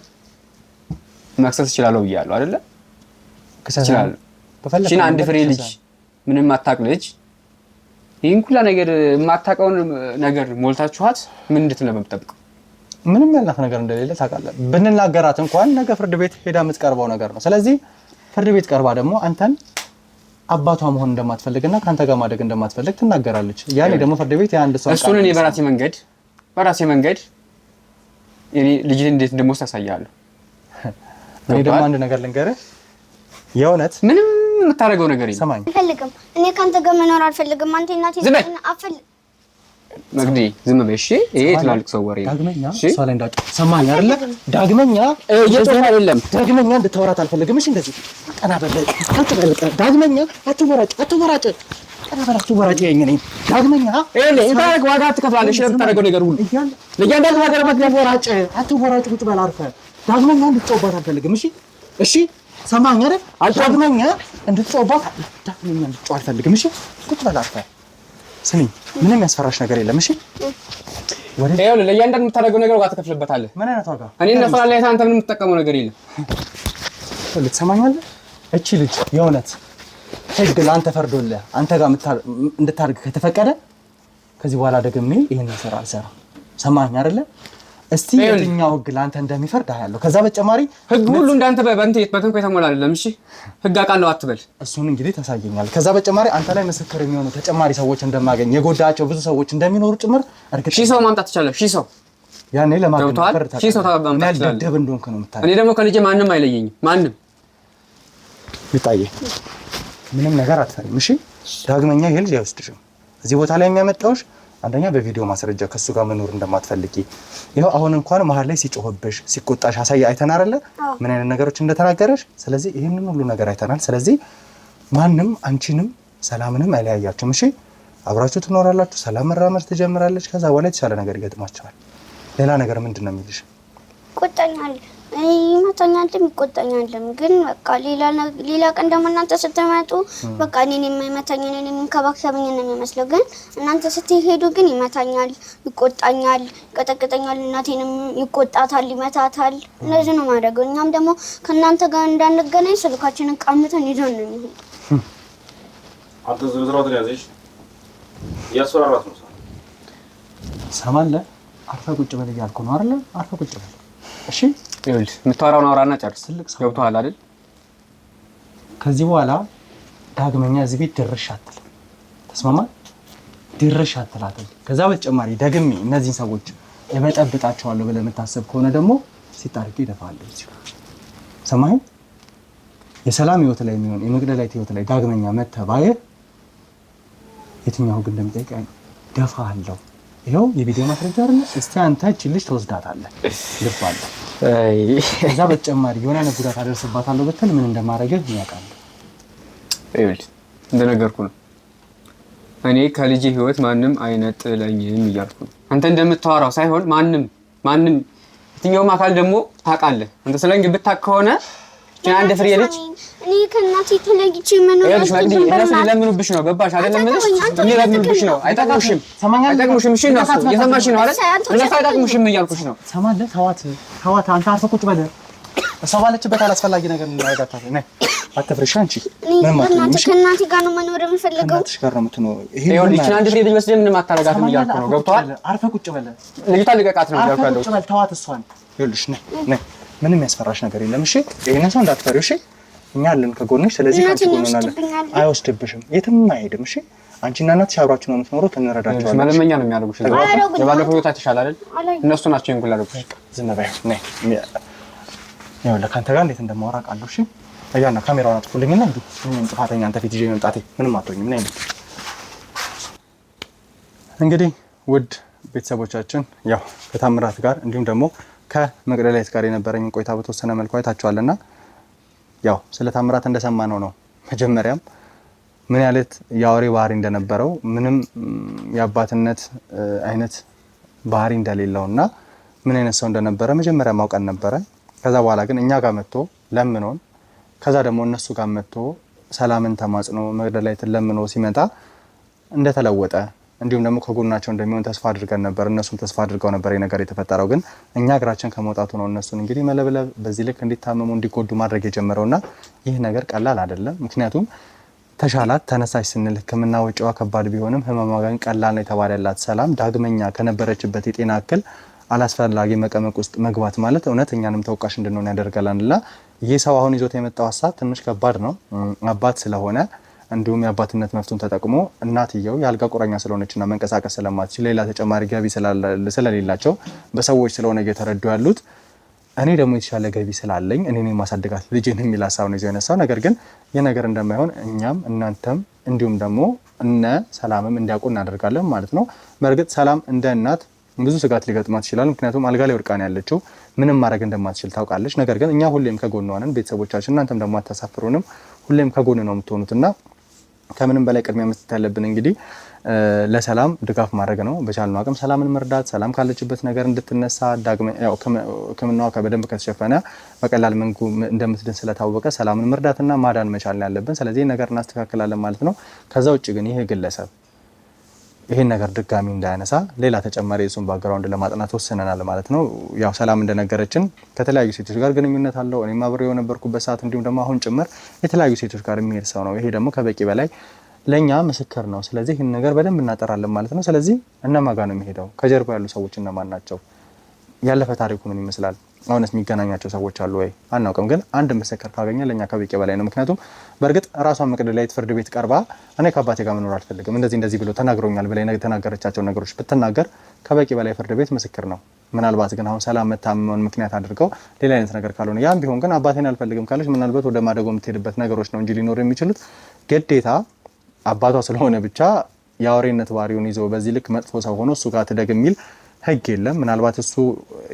መክሰስ እችላለሁ ብያለሁ አይደለ? እችላለሁ። እሺ አንድ ፍሬ ልጅ ምንም አታውቅ ልጅ ይሄን ኩላ ነገር የማታውቀውን ነገር ሞልታችኋት ምን እንድትል ነው የምትጠብቀው? ምንም ያላት ነገር እንደሌለ ታውቃለህ። ብንናገራት እንኳን ነገ ፍርድ ቤት ሄዳ የምትቀርበው ነገር ነው። ስለዚህ ፍርድ ቤት ቀርባ ደግሞ አንተን አባቷ መሆን እንደማትፈልግና ካንተ ጋር ማደግ እንደማትፈልግ ትናገራለች። ያኔ ደግሞ ፍርድ ቤት የአንድ ሰው እሱን እኔ በራሴ መንገድ እኔ ልጅ እንዴት እንደሞት ታሳያለሁ። እኔ ደግሞ አንድ ነገር ልንገርህ፣ የእውነት ምንም የምታደርገው ነገር የለም። ሰማኝ፣ አልፈልግም። እኔ ካንተ ጋር መኖር አልፈልግም። አንተ እናቴ አፈል መግዲ ዝም በይ እሺ። ይሄ ትላልቅ ሰው ወሬ ነው። ዳግመኛ እሷ ላይ እንዳጭ ሰማኝ አይደለ? ዳግመኛ ዳግመኛ እንድታወራት አልፈልግም። እሺ እንደዚህ ቀና በል ዳግመኛ አትወራጭ ቀና በል ዳግመኛ የታረግ ዋጋ ትከፍላለሽ ለምታደርገው ነገር ሁሉ ለእያንዳንዱ ነገር አትወራጭ ቁጭ በል አርፈህ። ዳግመኛ እንድትጮባት አልፈልግም። እሺ ሰማኝ አይደል? ዳግመኛ እንድትጮባት አልፈልግም። እሺ ቁጭ በል አርፈህ ስሚ፣ ምንም ያስፈራሽ ነገር የለም። እሺ ይኸውልህ ለእያንዳንዱ የምታደርገው ነገር ዋጋ ትከፍልበታለህ። ምን አይነት ዋጋ? እኔ እንደፈራለሁ አንተ ምንም የምትጠቀመው ነገር የለም። ትሰማኛለህ? እቺ ልጅ የእውነት ህግ ለአንተ ፈርዶልህ አንተ ጋር እንድታድግ ከተፈቀደ ከዚህ በኋላ ደግሜ ይሄን ስራ አልሰራም። ሰማኝ አይደለ? እስቲ የትኛው ህግ ለአንተ እንደሚፈርድ አያለሁ። ከዛ በተጨማሪ ህግ ሁሉ እንዳንተ በተንኮ የተሞላ አይደለም። እሺ ህግ አውቃለሁ አትበል። እሱን እንግዲህ ታሳየኛለህ። ከዛ በተጨማሪ አንተ ላይ ምስክር የሚሆኑ ተጨማሪ ሰዎች እንደማገኝ የጎዳቸው ብዙ ሰዎች እንደሚኖሩ ጭምር እርግጥ ሺህ ሰው ማምጣት ትችላለህ። ሺህ ሰው ያኔ ለማግኘት ሺህ ሰው ማምጣት ትችላለህ። ደብ እንደሆንክ ነው የምታየው። እኔ ደግሞ ከልጄ ማንም አይለየኝም። ማንም ይጣየ ምንም ነገር አትፈሪም። እሺ ዳግመኛ ይሄ ልጅ አይወስድሽም። እዚህ ቦታ ላይ የሚያመጣውሽ አንደኛ በቪዲዮ ማስረጃ ከሱ ጋር መኖር እንደማትፈልጊ ይሄው አሁን እንኳን መሀል ላይ ሲጮህብሽ ሲቆጣሽ አይተናል አይደለ? ምን አይነት ነገሮች እንደተናገረሽ። ስለዚህ ይሄንን ሁሉ ነገር አይተናል። ስለዚህ ማንም አንቺንም ሰላምንም አይለያያችሁም። እሺ አብራችሁ ትኖራላችሁ። ሰላም መራመድ ትጀምራለች። ከዛ በኋላ የተሻለ ነገር ይገጥማችኋል። ሌላ ነገር ምንድን ነው የሚልሽ? ይቆጣኛል፣ ይመታኛልም ይቆጣኛልም። ግን በቃ ሌላ ቀን ደግሞ እናንተ ስትመጡ በቃ እኔን የማይመታኝ እኔን የሚንከባከበኝ ነው የሚመስለው። ግን እናንተ ስትሄዱ ግን ይመታኛል፣ ይቆጣኛል፣ ይቀጠቅጠኛል፣ እናቴንም ይቆጣታል፣ ይመታታል። እንደዚህ ነው ማድረገው። እኛም ደግሞ ከእናንተ ጋር እንዳንገናኝ ስልካችንን ቀምተን ይዘን ነው የሚሄድ። አንተ ዝርዝራቱን ያዘሽ ያስፈራራት ነው ሰማለህ? አርፈህ ቁጭ በል እያልኩ ነው አይደለ? አርፈህ ቁጭ በል እሺ። ይኸውልህ የምታወራውን አውራና ጨርስ። ገብቶሃል አይደል? ከዚህ በኋላ ዳግመኛ እዚህ ቤት ድርሽ አትልም። ተስማማ? ድርሽ አትላትም። ከዛ በተጨማሪ ደግሜ እነዚህን ሰዎች እበጠብጣቸዋለሁ ብለህ የምታስብ ከሆነ ደግሞ ሲጣርቂ ይደፋለሁ። እዚህ ሰማኸኝ? የሰላም ህይወት ላይ የሚሆን የመቅደላዊት ህይወት ላይ ዳግመኛ መተህ ባየህ የትኛው ግን እንደሚጠይቀኝ ደፋለሁ። ይኸው የቪዲዮ ማስረጃ አይደለ? እስቲ አንተ እቺ ልጅ ተወስዳታለህ ልባለሁ። ከዛ በተጨማሪ የሆነ ነገር ጉዳት አደርስባታለሁ ብትል ምን እንደማደርግህ ያውቃል። ይኸውልህ እንደነገርኩ ነው። እኔ ከልጅ ህይወት ማንም አይነጥለኝም እያልኩ ነው። አንተ እንደምታወራው ሳይሆን ማንም የትኛውም አካል ደግሞ ታውቃለህ። አንተ ስለኝ ብታውቅ ከሆነ አንድ ፍሬ ልጅ እኔ ከእናቴ ተለይቼ መኖር እነሱ ሊለምኑብሽ ነው። ገባሽ አይደለም? ሊለምኑብሽ ነው። አይጠቅሙሽም። እሺ ነው የሰማሽ ነው አይደል? እነሱ አይጠቅሙሽም እያልኩሽ ነው። ሰማለህ? ተዋት። አንተ አርፈህ ቁጭ በል። እሷ ባለችበት አላስፈላጊ ነገር እንዳያጋታት ነይ። አትፍሪሽ አንቺ። ምንም አትልምሽ። ከእናቴ ጋር ነው መኖር የምፈልገው። ከእናትሽ ጋር ነው የምትኖረው። ይሄ አንድ ፍሬ ልጅ ወስደህ ምንም አታረጋትም እያልኩ ነው። ገብቶሃል? አርፈህ ቁጭ በል። ልጅቷ ልቀቃት ነው እያልኩ ያለሁት። ቁጭ በል። ተዋት እሷን። ይኸውልሽ ነይ። ምንም ያስፈራሽ ነገር የለም። እሺ ይሄን ሰው እንዳትፈሪው። እሺ እኛ አለን ከጎንሽ። ስለዚህ ካንቺ ጎን ሆናለን። አይወስድብሽም፣ የትም አይሄድም። እሺ አንቺና እናትሽ አብራችሁ ነው የምትኖሩት። እንረዳቸዋለን። መለመኛ ነው የሚያደርጉሽ። የባለፈው ህይወት አይተሻል አይደል? እነሱ ናቸው ይሄን ሁሉ ያደረጉሽ። ዝም በይ ነይ። ይኸውልህ ከአንተ ጋር እንዴት እንደማወራ ቃለሁ። እሺ እያና ካሜራውን አጥፉልኝና እንዴ ምንም ጥፋተኛ አንተ ፊት ይዤ መምጣቴ ምንም አትሆኝም። ነይ። እንግዲህ ውድ ቤተሰቦቻችን ያው ከታምራት ጋር እንዲሁም ደግሞ ከመቅደላዊት ጋር የነበረኝ ቆይታ በተወሰነ መልኩ አይታችኋልና ያው ስለ ታምራት እንደሰማነው ነው። መጀመሪያም ምን ያለት የአውሬ ባህሪ እንደነበረው ምንም የአባትነት አይነት ባህሪ እንደሌለውና ምን አይነት ሰው እንደነበረ መጀመሪያ ማውቀን ነበረ። ከዛ በኋላ ግን እኛ ጋር መጥቶ ለምኖን ከዛ ደግሞ እነሱ ጋር መጥቶ ሰላምን ተማጽኖ መቅደላዊትን ለምኖ ሲመጣ እንደተለወጠ እንዲሁም ደግሞ ከጎናቸው እንደሚሆን ተስፋ አድርገን ነበር። እነሱም ተስፋ አድርገው ነበር የነገር የተፈጠረው። ግን እኛ እግራችን ከመውጣቱ ነው እነሱን እንግዲህ መለብለብ በዚህ ልክ እንዲታመሙ እንዲጎዱ ማድረግ የጀመረውና ይህ ነገር ቀላል አይደለም። ምክንያቱም ተሻላት ተነሳሽ ስንል ሕክምና ወጪዋ ከባድ ቢሆንም ህመሟ ግን ቀላል ነው የተባለላት ሰላም ዳግመኛ ከነበረችበት የጤና እክል አላስፈላጊ መቀመቅ ውስጥ መግባት ማለት እውነት እኛንም ተወቃሽ እንድንሆን ያደርጋልና ይህ ሰው አሁን ይዞት የመጣው ሀሳብ ትንሽ ከባድ ነው። አባት ስለሆነ እንዲሁም የአባትነት መፍቱን ተጠቅሞ እናትየው የአልጋ ቁራኛ ስለሆነችና መንቀሳቀስ ስለማትችል ሌላ ተጨማሪ ገቢ ስለሌላቸው በሰዎች ስለሆነ እየተረዱ ያሉት እኔ ደግሞ የተሻለ ገቢ ስላለኝ እኔ ማሳደጋት ልጅን የሚል ሀሳብ ነው ይዞ የነሳው። ነገር ግን ይህ ነገር እንደማይሆን እኛም እናንተም እንዲሁም ደግሞ እነ ሰላምም እንዲያውቁ እናደርጋለን ማለት ነው። በእርግጥ ሰላም እንደ እናት ብዙ ስጋት ሊገጥማት ይችላል። ምክንያቱም አልጋ ላይ ወድቃ ነው ያለችው። ምንም ማድረግ እንደማትችል ታውቃለች። ነገር ግን እኛ ሁሌም ከጎን ሆነን ቤተሰቦቻችን እናንተም ደግሞ አታሳፍሩንም፣ ሁሌም ከጎን ነው የምትሆኑትና ከምንም በላይ ቅድሚያ መስጠት ያለብን እንግዲህ ለሰላም ድጋፍ ማድረግ ነው። በቻልነው አቅም ሰላምን መርዳት፣ ሰላም ካለችበት ነገር እንድትነሳ ዳግመኛ ያው ሕክምናዋ በደንብ ከተሸፈነ በቀላል መንገዱ እንደምትድን ስለታወቀ ሰላምን መርዳትና ማዳን መቻል ያለብን። ስለዚህ ነገር እናስተካክላለን ማለት ነው። ከዛ ውጭ ግን ይሄ ግለሰብ ይሄን ነገር ድጋሚ እንዳያነሳ ሌላ ተጨማሪ የሱን ባክግራውንድ ለማጥናት ወስነናል ማለት ነው። ያው ሰላም እንደነገረችን ከተለያዩ ሴቶች ጋር ግንኙነት አለው። እኔም አብሬው የነበርኩበት ሰዓት እንዲሁም ደግሞ አሁን ጭምር የተለያዩ ሴቶች ጋር የሚሄድ ሰው ነው። ይሄ ደግሞ ከበቂ በላይ ለኛ ምስክር ነው። ስለዚህ ይህን ነገር በደንብ እናጠራለን ማለት ነው። ስለዚህ እነማን ጋር ነው የሚሄደው? ከጀርባ ያሉ ሰዎች እነማን ናቸው? ያለፈ ታሪኩ ምን ይመስላል? አሁንስ የሚገናኛቸው ሰዎች አሉ ወይ? አናውቅም። ግን አንድ ምስክር ካገኘ ለኛ ከበቂ በላይ ነው። ምክንያቱም በእርግጥ ራሷን መቅደላዊት ፍርድ ቤት ቀርባ እኔ ከአባቴ ጋር መኖር አልፈልግም እንደዚህ ብሎ ተናግሮኛል ብላ የተናገረቻቸው ነገሮች ብትናገር ከበቂ በላይ ፍርድ ቤት ምስክር ነው። ምናልባት ግን አሁን ሰላም መታመምን ምክንያት አድርገው ሌላ አይነት ነገር ካልሆነ ያም ቢሆን ግን አባቴን አልፈልግም ካለች ምናልባት ወደ ማደጎ የምትሄድበት ነገሮች ነው እንጂ ሊኖር የሚችሉት ግዴታ አባቷ ስለሆነ ብቻ የአውሬነት ባህሪውን ይዞ በዚህ ልክ መጥፎ ሰው ሆኖ እሱ ጋር ትደግ የሚል ህግ የለም። ምናልባት እሱ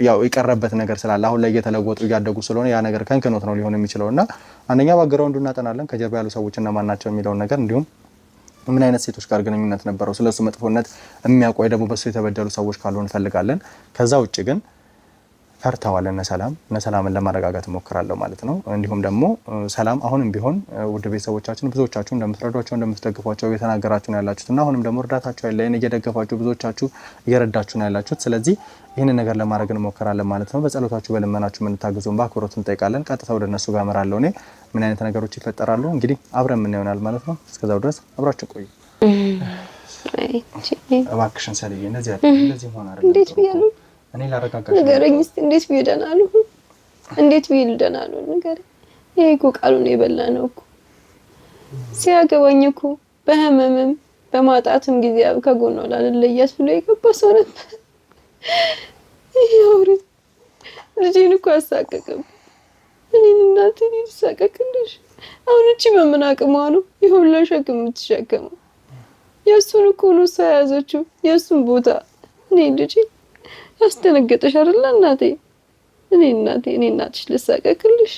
ያው የቀረበት ነገር ስላለ አሁን ላይ እየተለወጡ እያደጉ ስለሆነ ያ ነገር ከንክኖት ነው ሊሆን የሚችለውና አንደኛ ባክግራውንዱ እናጠናለን ከጀርባ ያሉ ሰዎች እነማን ናቸው የሚለውን ነገር እንዲሁም ምን አይነት ሴቶች ጋር ግንኙነት ነበረው ስለሱ መጥፎነት የሚያውቁ ወይ ደግሞ በሱ የተበደሉ ሰዎች ካሉ እንፈልጋለን። ከዛ ውጭ ግን ፈርተዋል እነ ሰላምን ለማረጋጋት እሞክራለሁ ማለት ነው። እንዲሁም ደግሞ ሰላም አሁንም ቢሆን ውድ ቤተሰቦቻችን ብዙዎቻችሁ እንደምትረዷቸው እንደምትደግፏቸው እየተናገራችሁ ነው ያላችሁትና አሁንም ደግሞ እርዳታችሁ ያለኝ እየደገፋችሁ ብዙዎቻችሁ እየረዳችሁ ነው ያላችሁት። ስለዚህ ይህንን ነገር ለማድረግ እንሞክራለን ማለት ነው። በጸሎታችሁ በልመናችሁ የምንታገዙን በአክብሮት እንጠይቃለን። ቀጥታ ወደ እነሱ ጋር እመራለሁ። እኔ ምን አይነት ነገሮች ይፈጠራሉ እንግዲህ አብረን ምን ይሆናል ማለት ነው። እስከዛው ድረስ አብራችሁ ቆዩ። እባክሽን ሰልዬ እንደዚህ ሆነ አይደል? እንዴት ብያለሁ? እኔ ላረጋጋሽ ንገረኝ እስቲ እንዴት ብዬ ደህና አልሆን? እንዴት ብዬ ደህና አልሆን? ንገረኝ። ይሄ እኮ ቃሉን የበላ ነው እኮ ሲያገባኝ እኮ በህመምም በማጣትም ጊዜ ከጎኗ ላለለያት ብሎ የገባ ሰው ነበር። ይሄ አውሬ ልጄን እኮ አሳቀቀም። እኔን እናቴን ይሳቀቅልሽ። አሁን እቺ በምን አቅሟ ነው ይሁን ለሸክም የምትሸከመው? የእሱን እኮ ነው እሷ የያዘችው የእሱን ቦታ። እኔ ልጅ ያስደነገጠሽ አይደለ እናቴ? እኔ እናትሽ ልሳቀቅልሽ?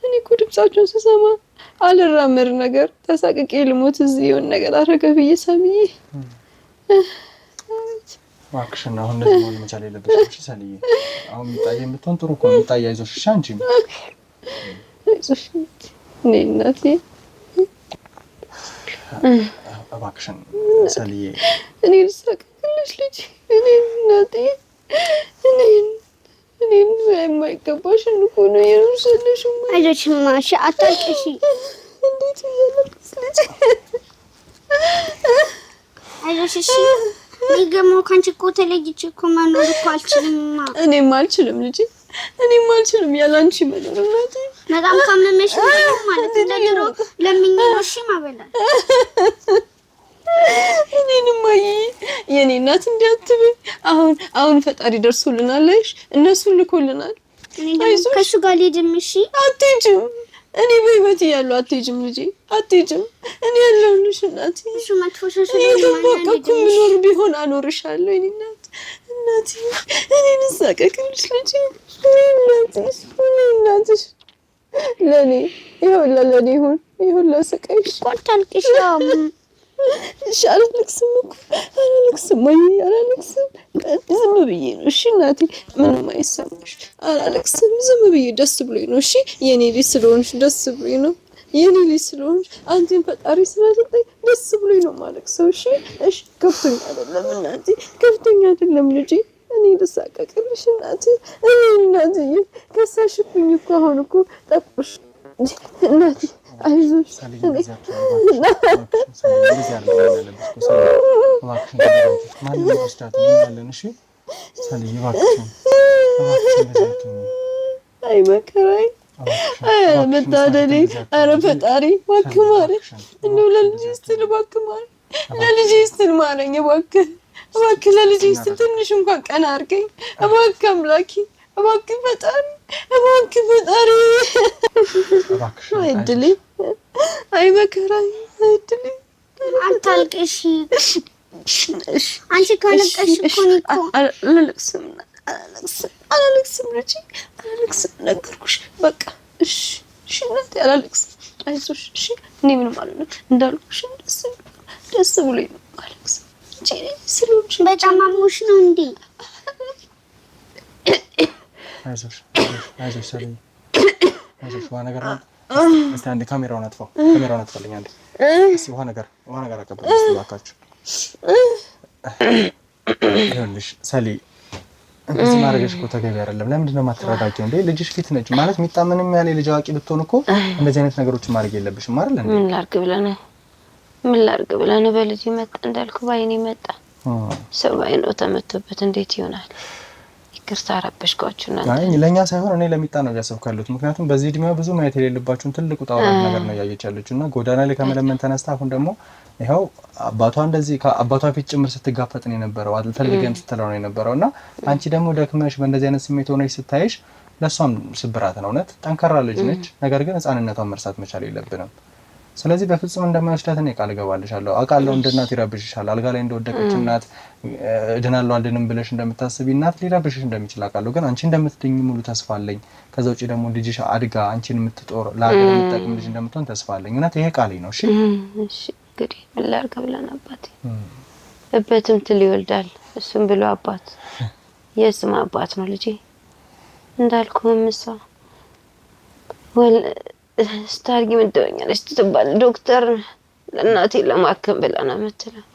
እኔ እኮ ድምጻቸውን ስሰማ አልራመድ ነገር ተሳቅቄ ልሞት እዚህ የሆነ ነገር አረገ ብዬ ሳምዬ። እባክሽን አሁን እንደዚህ መሆን መቻል የለብሽም። እሺ ሰልዬ፣ አሁን የሚጣየ የምትሆን ጥሩ እኮ የሚጣየ አይዞሽ። እሺ አንቺም አይዞሽ እኔ እናቴ። እባክሽን ሰልዬ፣ እኔ ልሳቀቅልሽ ልጅ? እኔ እናቴ እኔን የማይገባሽን እኮ ነው የኖርሽልሽ። አይዞሽ ማሽ አታልቅሽ። እንዴት እያለቅስ ልጅ? አይዞሽ እሺ። ይገሞ ካንቺ እኮ ተለይቼ እኮ መኖር እኮ አልችልም። እኔም አልችልም ልጅ፣ እኔም አልችልም ያላንቺ መኖር እናቴ። በጣም ካመመሽ ነው ማለት እንደድሮ ለምኝ ነው እሺ ማበላል። እኔንም የኔ እናት እንዲያትብ አሁን ፈጣሪ ደርሶልናል። አይሽ እነሱ ልኮልናል። እኔ ደግሞ ከሱ ጋር ልሄድም። እሺ አትሄጂም። እኔ በህይወት እያለሁ አትሄጂም ልጄ፣ አትሄጂም። እኔ ያለሁልሽ እናቴ። እሱ መጥፎ ሰው በቃ ምኖር ቢሆን አኖርሻለሁ የኔ እናቴ። እኔ ልሳቀቅልሽ ልጄ። እናትሽ ለእኔ ይሁን ለእኔ ይሁን ለስቃይሽ ቆርታልቅሽ እሺ። አላለቅስም እኮ አላለቅስም፣ ዝም ብዬ ነው። እሺ እናቴ፣ ምንም አይሰማሽ። አላለቅስም፣ ዝም ብዬ ደስ ብሎኝ ነው። እሺ የኔ ልጅ ስለሆንሽ ደስ ብሎኝ ነው። የኔ ልጅ ስለሆንሽ አንቺን ፈጣሪ ስለሰጠኝ ደስ ብሎኝ ነው ማለቅሰው። እሺ ከፍቶኝ አይደለም እናቴ፣ ከፍቶኝ አይደለም ልጄ። እኔ ልሳቀቅልሽ እናቴ። እናትዬ ከሳሽብኝ እኮ አሁን እኮ ጠቁሽ እናቴ። አይዞሽ አይ መከራዬ፣ አይ መታደሌ። ኧረ ፈጣሪ እባክህ ማረኝ፣ እንደው ለልጄ ስትል እባክህ ማረኝ፣ ለልጄ ስትል ማረኝ እባክህ፣ ለልጄ ስትል ትንሽ እንኳን ቀና አድርገኝ እባክህ አምላኬ፣ እባክህ ፈጣሪ፣ አይ እድሌ፣ አይ መከራዬ፣ አይ እድሌ። አታልቅሽ። አንቺ ካለቀሽ እኮ አላለቅስም ልጄ፣ አላለቅስም። ነገርኩሽ በቃ። እሺ እናቴ አላለቅስም። አይዞሽ እሺ። እኔ ምንም አልሆንም እንዳልኩሽ ደስ ብሎኝ ነው አላለቅስም እንጂ ስለሆንሽ በጣም አሞሽ ነው እንዴ? አይዞሽ ሰልዬ፣ አይዞሽ። ውሃ ነገር ነው። እስቲ አንዴ ካሜራውን አጥፋልኝ አንዴ። እስቲ ውሃ ነገር አቀበል እስቲ እባካችሁ። ይኸውልሽ ሰልዬ፣ እንደዚህ ማድረግሽ እኮ ተገቢ አይደለም። ለምንድን ነው የማትረጋጊው እንዴ? ልጅሽ ፊት ነች ማለት የሚታመንም ያለ ልጅ አዋቂ ብትሆን እኮ እንደዚህ አይነት ነገሮችን ማድረግ የለብሽም አይደል እንዴ? ምን ላድርግ ብለህ ነው በልጅ መጣ እንዳልኩ ባይኔ መጣ። ሰው ባይነው ተመቶበት እንዴት ይሆናል? ይቅርታ አረበሽኳችሁ እናንተ። አይ ለኛ ሳይሆን እኔ ለሚጣ ነው እያሰብኩ ያለሁት። ምክንያቱም በዚህ እድሜዋ ብዙ ማየት የሌለባችሁን ትልቅ ውጣ ውረድ ነገር ነው እያየች ያለችው እና ጎዳና ላይ ከመለመን ተነስታ አሁን ደግሞ ይኸው አባቷ እንደዚህ ከአባቷ ፊት ጭምር ስትጋፈጥ ነው የነበረው፣ አልፈልግም ስትለው ነው የነበረው እና አንቺ ደግሞ ደክመሽ በእንደዚህ አይነት ስሜት ሆነሽ ስታይሽ ለሷም ስብራት ነው። እውነት ጠንካራ ልጅ ነች፣ ነገር ግን ህፃንነቷን መርሳት መቻል የለብንም። ስለዚህ በፍጹም እንደማይወስዳት እኔ ቃል እገባልሻለሁ። አውቃለሁ እንደ እናት ይረብሽሻል። አልጋ ላይ እንደወደቀች እናት እድናለሁ አልድንም ብለሽ እንደምታስቢ እናት ሊረብሽሽ እንደሚችል አውቃለሁ። ግን አንቺ እንደምትድኝ ሙሉ ተስፋ አለኝ። ከዛ ውጪ ደግሞ ልጅሽ አድጋ አንቺን የምትጦር ለሀገር የምትጠቅም ልጅ እንደምትሆን ተስፋ አለኝ። እውነት ይሄ ቃሌ ነው። እሺ እንግዲህ ምን ላድርግ ብለን አባቴ እበትም ትል ይወልዳል እሱም ብሎ አባት የስም አባት ነው ልጄ እንዳልኩህም እሷ ስታርጊ ምን ትሆኛለሽ ትባል ዶክተር ለእናቴ ለማከም ብላ ነው የምትለው።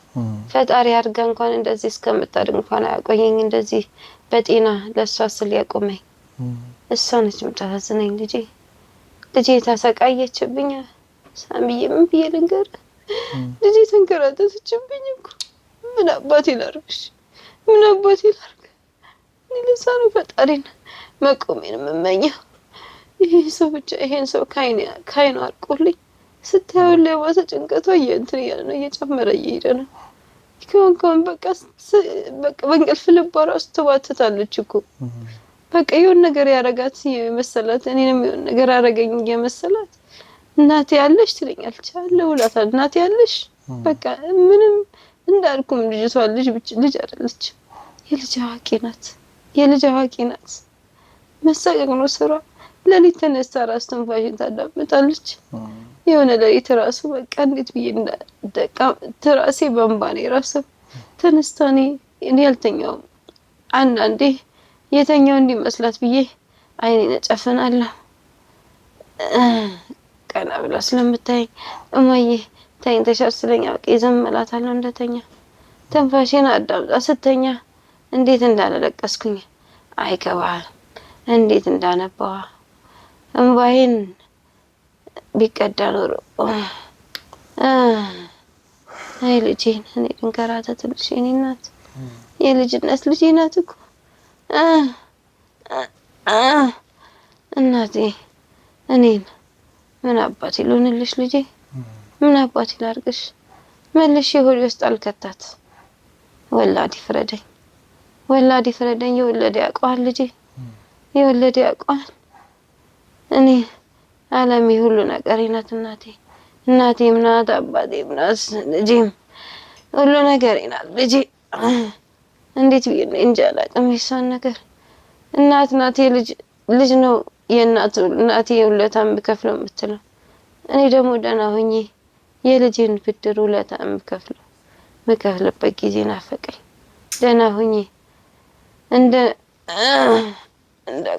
ፈጣሪ አድርጋ እንኳን እንደዚህ እስከምታድግ እንኳን አያቆየኝ እንደዚህ በጤና ለእሷ ስል ያቆመኝ እሷ ነች የምታሳዝነኝ። ልጄ ታሰቃየችብኝ። ሳምዬ ምን ብዬ ልንገር? ልጄ ተንከራተተችብኝ እኮ። ምን አባቴ ላድርግሽ? እኔ ለእሷ ነው ፈጣሪን መቆሜን የምመኘው። ይሄን ሰው ካይኑ አርቆልኝ ስታየው ለባሰ ጭንቀቷ እንትን እያለ ነው እየጨመረ እየሄደ ነው። ከሆን በቃ በእንቅልፍ ልቧ እራሱ ትባትታለች እኮ። በቃ የሆነ ነገር ያረጋት የመሰላት እኔንም የሆነ ነገር አረገኝ የመሰላት እናቴ ያለሽ ትለኛለች። አለሁ እላታለሁ። እናቴ ያለሽ በቃ ምንም እንዳልኩም ልጅቷ ልጅ አይደለች፣ የልጅ አዋቂ ናት። የልጅ አዋቂ ናት። መሳቀቅ ነው ስራ። ለሊት ተነስታ ራስ ትንፋሽን ታዳምጣለች። የሆነ ለሊት ራሱ በቃ እንዴት ብዬ እንደደቃ ትራሴ በእንባ ነው የራሰው። ተነስታ እኔ ያልተኛውም አንዳንዴ የተኛው እንዲመስላት ብዬ አይኔን እጨፍናለሁ። ቀና ብላ ስለምታየኝ እማዬ ተኝተሻል ስለኛ በቃ ዝም እላታለሁ። እንደተኛ ትንፋሽን አዳምጣ ስተኛ እንዴት እንዳለቀስኩኝ አይገባህም። እንዴት እንዳነባዋ እንባዬን ቢቀዳ ኖሮ አይ ልጄን እኔ ልንከራተትልሽ የኔ እናት የልጅነት ልጄ ናት እኮ እናቴ እኔን ምን አባቴ ልሆንልሽ ልጄ? ምን አባቴ ላድርግሽ? መልሼ ሆዴ ውስጥ አልከታት። ወላዲ ፍረደኝ፣ ወላዲ ፍረደኝ። የወለደ ያውቀዋል ልጄ፣ የወለደ ያውቀዋል። እኔ ዓለሜ ሁሉ ነገሬ ናት እናቴ። እናቴም ናት፣ አባቴም ናት፣ ልጄም ሁሉ ነገሬ ናት ልጄ። እንዴት ብዬ እንጃ አላውቅም የእሷን ነገር። እናት ናት፣ ልጅ ነው እናቴ ውለታን ብከፍለው የምትለው። እኔ ደግሞ ደህና ሆኜ የልጄን ብድር ውለታን ብከፍልበት ጊዜ ናፈቀኝ። ደህና ሆኜ እንደ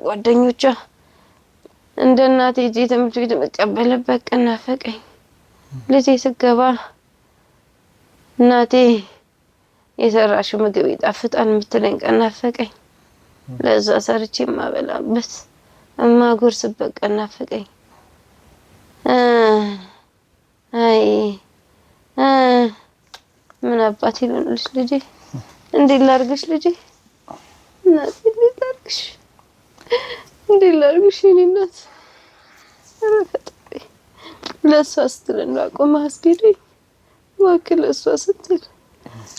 ጓደኞቿ እንደ እናቴ እጄ ትምህርት ቤት የምቀበልበት ቀን ናፈቀኝ። ልጄ ስገባ እናቴ የሰራሽው ምግብ ይጣፍጣል የምትለኝ ቀን ናፈቀኝ። ለዛ ሰርቼ የማበላበት እማጎርስበት ቀን ናፈቀኝ። አይ ምን አባቴ ልሆንልሽ ልጄ? እንዴት ላድርግሽ ልጄ? እናቴ እንዴት ላድርግሽ? እንዴት ላድርግሽ የኔ እናት? ኧረ ፈጣሪ ለእሷ ስትል እንዳቆመ አስጌደኝ እባክህ፣ ለእሷ ስትል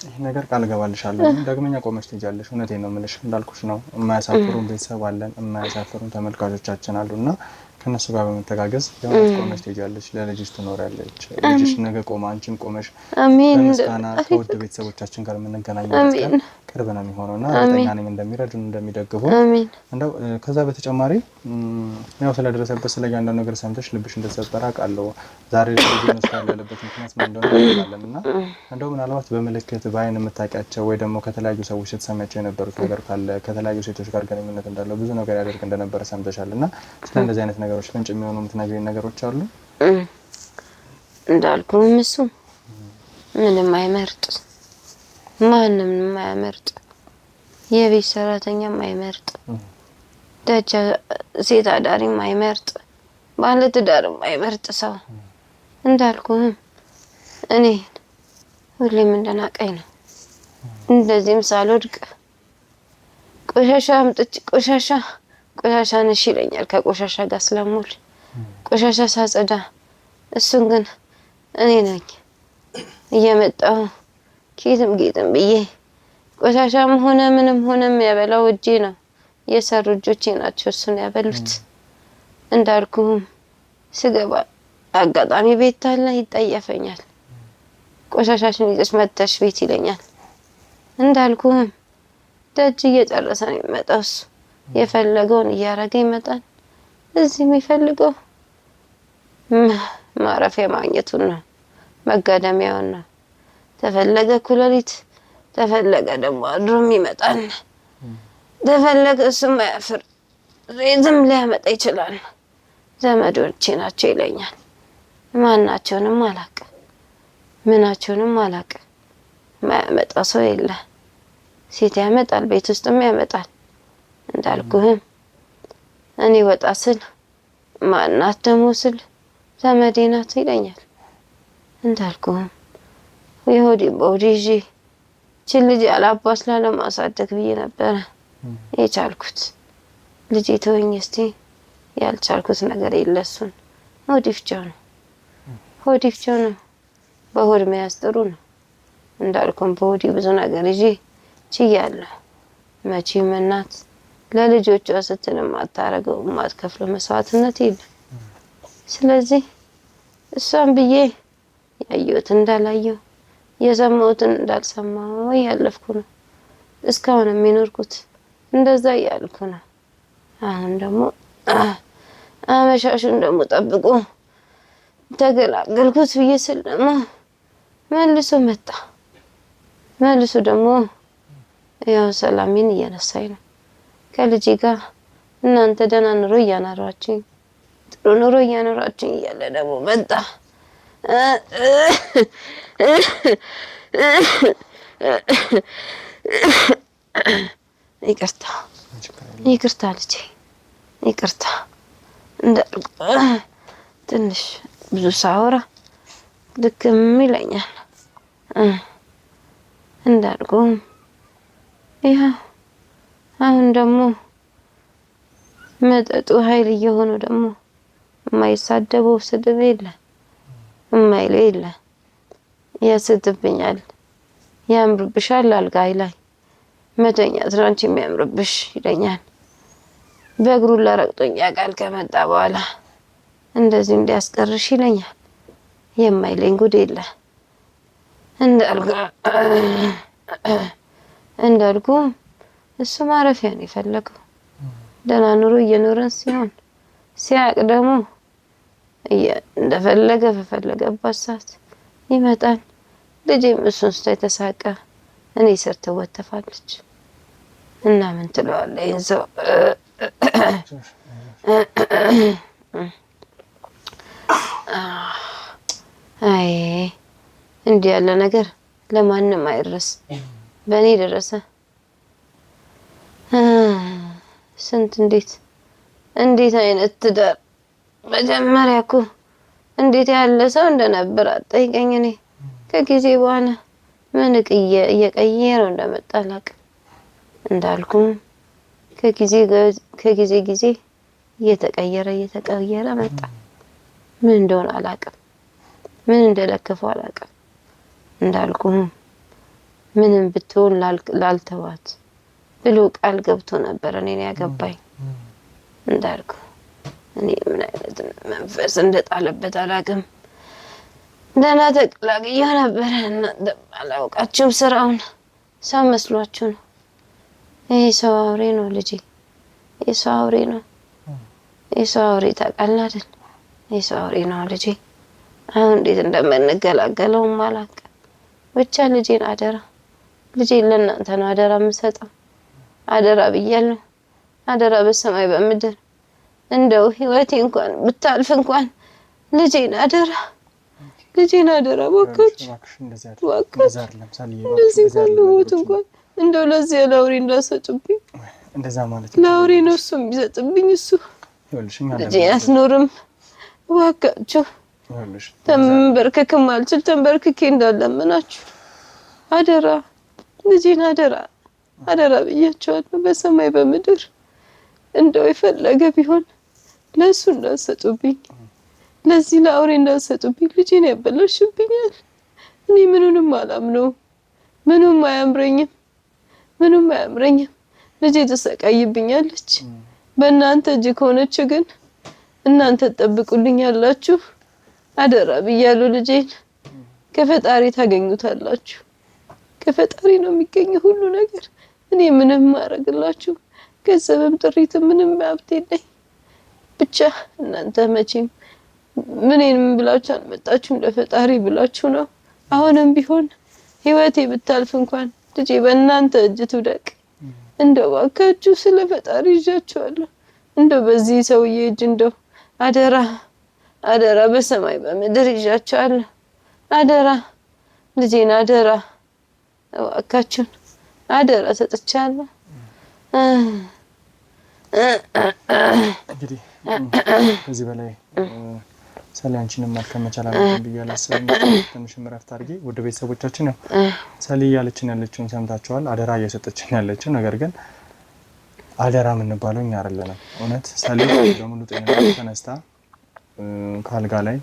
ይሄ ነገር ቃል ገባልሻለሁ። ዳግመኛ ቆመሽ ትሄጃለሽ። እውነቴን ነው የምልሽ። እንዳልኩሽ ነው የማያሳፍሩን ቤተሰብ አለን፣ የማያሳፍሩን ተመልካቾቻችን አሉና ከነሱ ጋር በመተጋገዝ የሆነች ቆመሽ ትሄጃለሽ። ለልጅሽ ትኖሪያለሽ። ልጅሽ ነገ ቆማ አንቺም ቆመሽ በምስጋና ከውድ ቤተሰቦቻችን ጋር የምንገናኝበት ቀን ቅርብ ነው የሚሆነውና እርግጠኛ ነኝ እንደሚረዱን እንደሚደግፉ። እንደው ከዛ በተጨማሪ ያው ስለደረሰበት ስለ እያንዳንዱ ነገር ሰምተሽ ልብሽ እንደተሰበረ አውቃለሁ። ዛሬ ልጅ መስዋዕት ያለበት ምክንያት ምን እንደሆነ እናውቃለንና እንደው ምናልባት በምልክት በአይን የምታውቂያቸው ወይ ደግሞ ከተለያዩ ሰዎች ስትሰሚያቸው የነበሩት ነገር ካለ ከተለያዩ ሴቶች ጋር ግንኙነት እንዳለው ብዙ ነገር ያደርግ እንደነበረ ሰምተሻልና ስለ እንደዚህ አይነት ነገሮች ፍንጭ የሚሆኑ የምትነግሪኝ ነገሮች አሉ? እንዳልኩህ እሱ ምንም አይመርጥ፣ ማንም የማያመርጥ የቤት ሰራተኛም አይመርጥ፣ ደጃ ሴት አዳሪም አይመርጥ፣ ባለ ትዳርም አይመርጥ ሰው። እንዳልኩህም እኔ ሁሌም እንደናቀኝ ነው። እንደዚህም ሳልወድቅ ቆሻሻ አምጥቼ ቆሻሻ ነሽ ይለኛል። ከቆሻሻ ጋር ስለሙል ቆሻሻ ሳጸዳ እሱን ግን እኔ ነኝ እየመጣሁ ኬትም ጌትም ብዬ ቆሻሻም ሆነ ምንም ሆነ የሚያበላው እጄ ነው። የሰሩ እጆቼ ናቸው እሱን ያበሉት። እንዳልኩህም ስገባ አጋጣሚ ቤት አለ ይጠየፈኛል። ቆሻሻሽን ይዘሽ መጥተሽ ቤት ይለኛል። እንዳልኩህም ደጅ እየጨረሰ ነው የሚመጣው እሱ። የፈለገውን እያረገ ይመጣል። እዚህ የሚፈልገው ማረፊያ ማግኘቱን ነው፣ መጋደሚያውን ነው። ተፈለገ ኩለሊት፣ ተፈለገ ደግሞ አድሮም ይመጣል። ተፈለገ እሱም አያፍር ዝም ሊያመጣ ይችላል። ዘመዶቼ ናቸው ይለኛል። ማናቸውንም አላውቅ፣ ምናቸውንም አላውቅ። ማያመጣ ሰው የለ። ሴት ያመጣል፣ ቤት ውስጥም ያመጣል። እንዳልኩህም እኔ ወጣ ስል ማናት ደግሞ ስል ዘመዴ ናት ይለኛል። እንዳልኩህም የሆዴ በሆዴ ይዤ ይህችን ልጅ ያላባስ ላለማሳደግ ብዬ ነበረ የቻልኩት። ልጄ ተወኝ እስቲ ያልቻልኩት ነገር የለ። እሱን ሆዴ ፍቻው ነው፣ ሆዴ ፍቻው ነው። በሆድ መያዝ ጥሩ ነው። እንዳልኩም በሆዴ ብዙ ነገር ይዤ ችያለሁ። መቼም እናት ለልጆቿ ስትል የማታረገው የማትከፍለው መስዋዕትነት የለም። ስለዚህ እሷን ብዬ ያየሁት እንዳላየው የሰማሁትን እንዳልሰማው ያለፍኩ ነው እስካሁን የሚኖርኩት እንደዛ እያልኩ ነው። አሁን ደግሞ አመሻሹን ደግሞ ጠብቆ ተገላገልኩት ብዬ ስል ደግሞ መልሶ መጣ። መልሶ ደግሞ ያው ሰላሜን እየነሳኝ ነው ከልጄ ጋር እናንተ ደህና ኑሮ እያኖራችሁኝ ጥሩ ኑሮ እያኖራችሁኝ እያለ ደግሞ መጣ። ይቅርታ ልጄ ይቅርታ እንዳልኩ ትንሽ ብዙ ሳወራ ድክም ይለኛል እንዳልኩ ያው አሁን ደግሞ መጠጡ ኃይል እየሆነ ደግሞ የማይሳደበው ስድብ የለ የማይለው የለ ያስድብኛል ያምርብሻል አልጋይ ላይ መተኛት ነው አንቺ የሚያምርብሽ ይለኛል። በእግሩ ለረግጦኝ ያውቃል ከመጣ በኋላ እንደዚህ እንዲያስቀርሽ ይለኛል። የማይለኝ ጉድ የለ እንዳልኩ እሱ ማረፊያ ነው የፈለገው ደህና ኑሮ እየኖረን ሲሆን ሲያቅ ደግሞ እንደፈለገ በፈለገባት ሰዓት ይመጣል። ልጄም እሱን ስለተሳቀ እኔ ስር ትወተፋለች እና ምን ትለዋለህ ይሄን ሰው አይ እንዲህ ያለ ነገር ለማንም አይደረስ በእኔ ደረሰ። ስንት እንዴት አይነት ትዳር መጀመሪያ እኮ እንዴት ያለ ሰው እንደነበር አጠይቀኝ። እኔ ከጊዜ በኋላ ምን እየቀየረው እንደመጣ አላውቅም። እንዳልኩም ከጊዜ ጊዜ እየተቀየረ መጣ። ምን እንደሆነ አላውቅም። ምን እንደለከፈው አላውቅም። እንዳልኩም ምንም ብትሆን ላልተዋት ብሎ ቃል ገብቶ ነበር እኔን ያገባኝ። እንዳልኩ እኔ ምን አይነት መንፈስ እንደጣለበት አላውቅም። ደህና ተቀላቅዬው ነበር። እናንተ አላውቃችሁም። ስራውን ሰው መስሏችሁ ነው። ይሄ ሰው አውሬ ነው ልጄ። የሰው አውሬ ነው። የሰው አውሬ ታውቃለህ አይደል? የሰው አውሬ ነው ልጄ። አሁን እንዴት እንደምንገላገለውም አላውቅም። ብቻ ልጄን አደራ፣ ልጄን ለእናንተ ነው አደራ የምሰጠው። አደራ ብያለሁ። አደራ በሰማይ በምድር እንደው ህይወቴ እንኳን ብታልፍ እንኳን ልጄን አደራ፣ ልጄን አደራ። ወካችሁ እንደዚህ እንኳን ብሞት እንኳን እንደው ለዚህ ለአውሬ እንዳሰጡብኝ። እንደዛ ማለት ለአውሬ ነው እሱ የሚሰጥብኝ። እሱ ልጄ አስኖርም። ወካችሁ ተንበርክክም አልችል ተንበርክኬ እንዳለምናችሁ አደራ፣ ልጄን አደራ አደራ ብያቸዋለሁ። በሰማይ በምድር እንደው የፈለገ ቢሆን ለሱ እንዳሰጡብኝ፣ ለዚህ ለአውሬ እንዳሰጡብኝ። ልጄን ያበላሽብኛል። እኔ ምኑንም አላምነው፣ ምኑም አያምረኝም፣ ምኑም አያምረኝም። ልጄ ተሰቃይብኛለች። በእናንተ እጅ ከሆነች ግን እናንተ ተጠብቁልኝ ያላችሁ አደራ ብያለሁ። ልጄን ከፈጣሪ ታገኙታላችሁ። ከፈጣሪ ነው የሚገኘው ሁሉ ነገር። እኔ ምንም ማረግላችሁ ገንዘብም ጥሪትም ምንም ሀብት የለኝ። ብቻ እናንተ መቼም ምንም ብላችሁ አልመጣችሁም፣ ለፈጣሪ ብላችሁ ነው። አሁንም ቢሆን ህይወቴ ብታልፍ እንኳን ልጄ በእናንተ እጅ ትውደቅ። እንደው እባካችሁ ስለ ፈጣሪ ይዣችኋለሁ። እንደው በዚህ ሰውዬ እጅ እንደው አደራ አደራ በሰማይ በምድር ይዣችኋለሁ። አደራ ልጄን አደራ እባካችሁን አደራ ሰጥቻለሁ። እንግዲህ ከዚህ በላይ ሰሊ አንቺንም ማከም መቻል አለብን ብዬ አላስብም። ትንሽም እረፍት አድርጊ። ወደ ቤተሰቦቻችን ነው ሰሊ እያለችን ያለችውን ሰምታችኋል። አደራ እየሰጠችን ያለችው ነገር ግን አደራ የምንባለው እኛ አይደለንም። እውነት ሰሊ በሙሉ ጤንነት ተነስታ ከአልጋ ላይ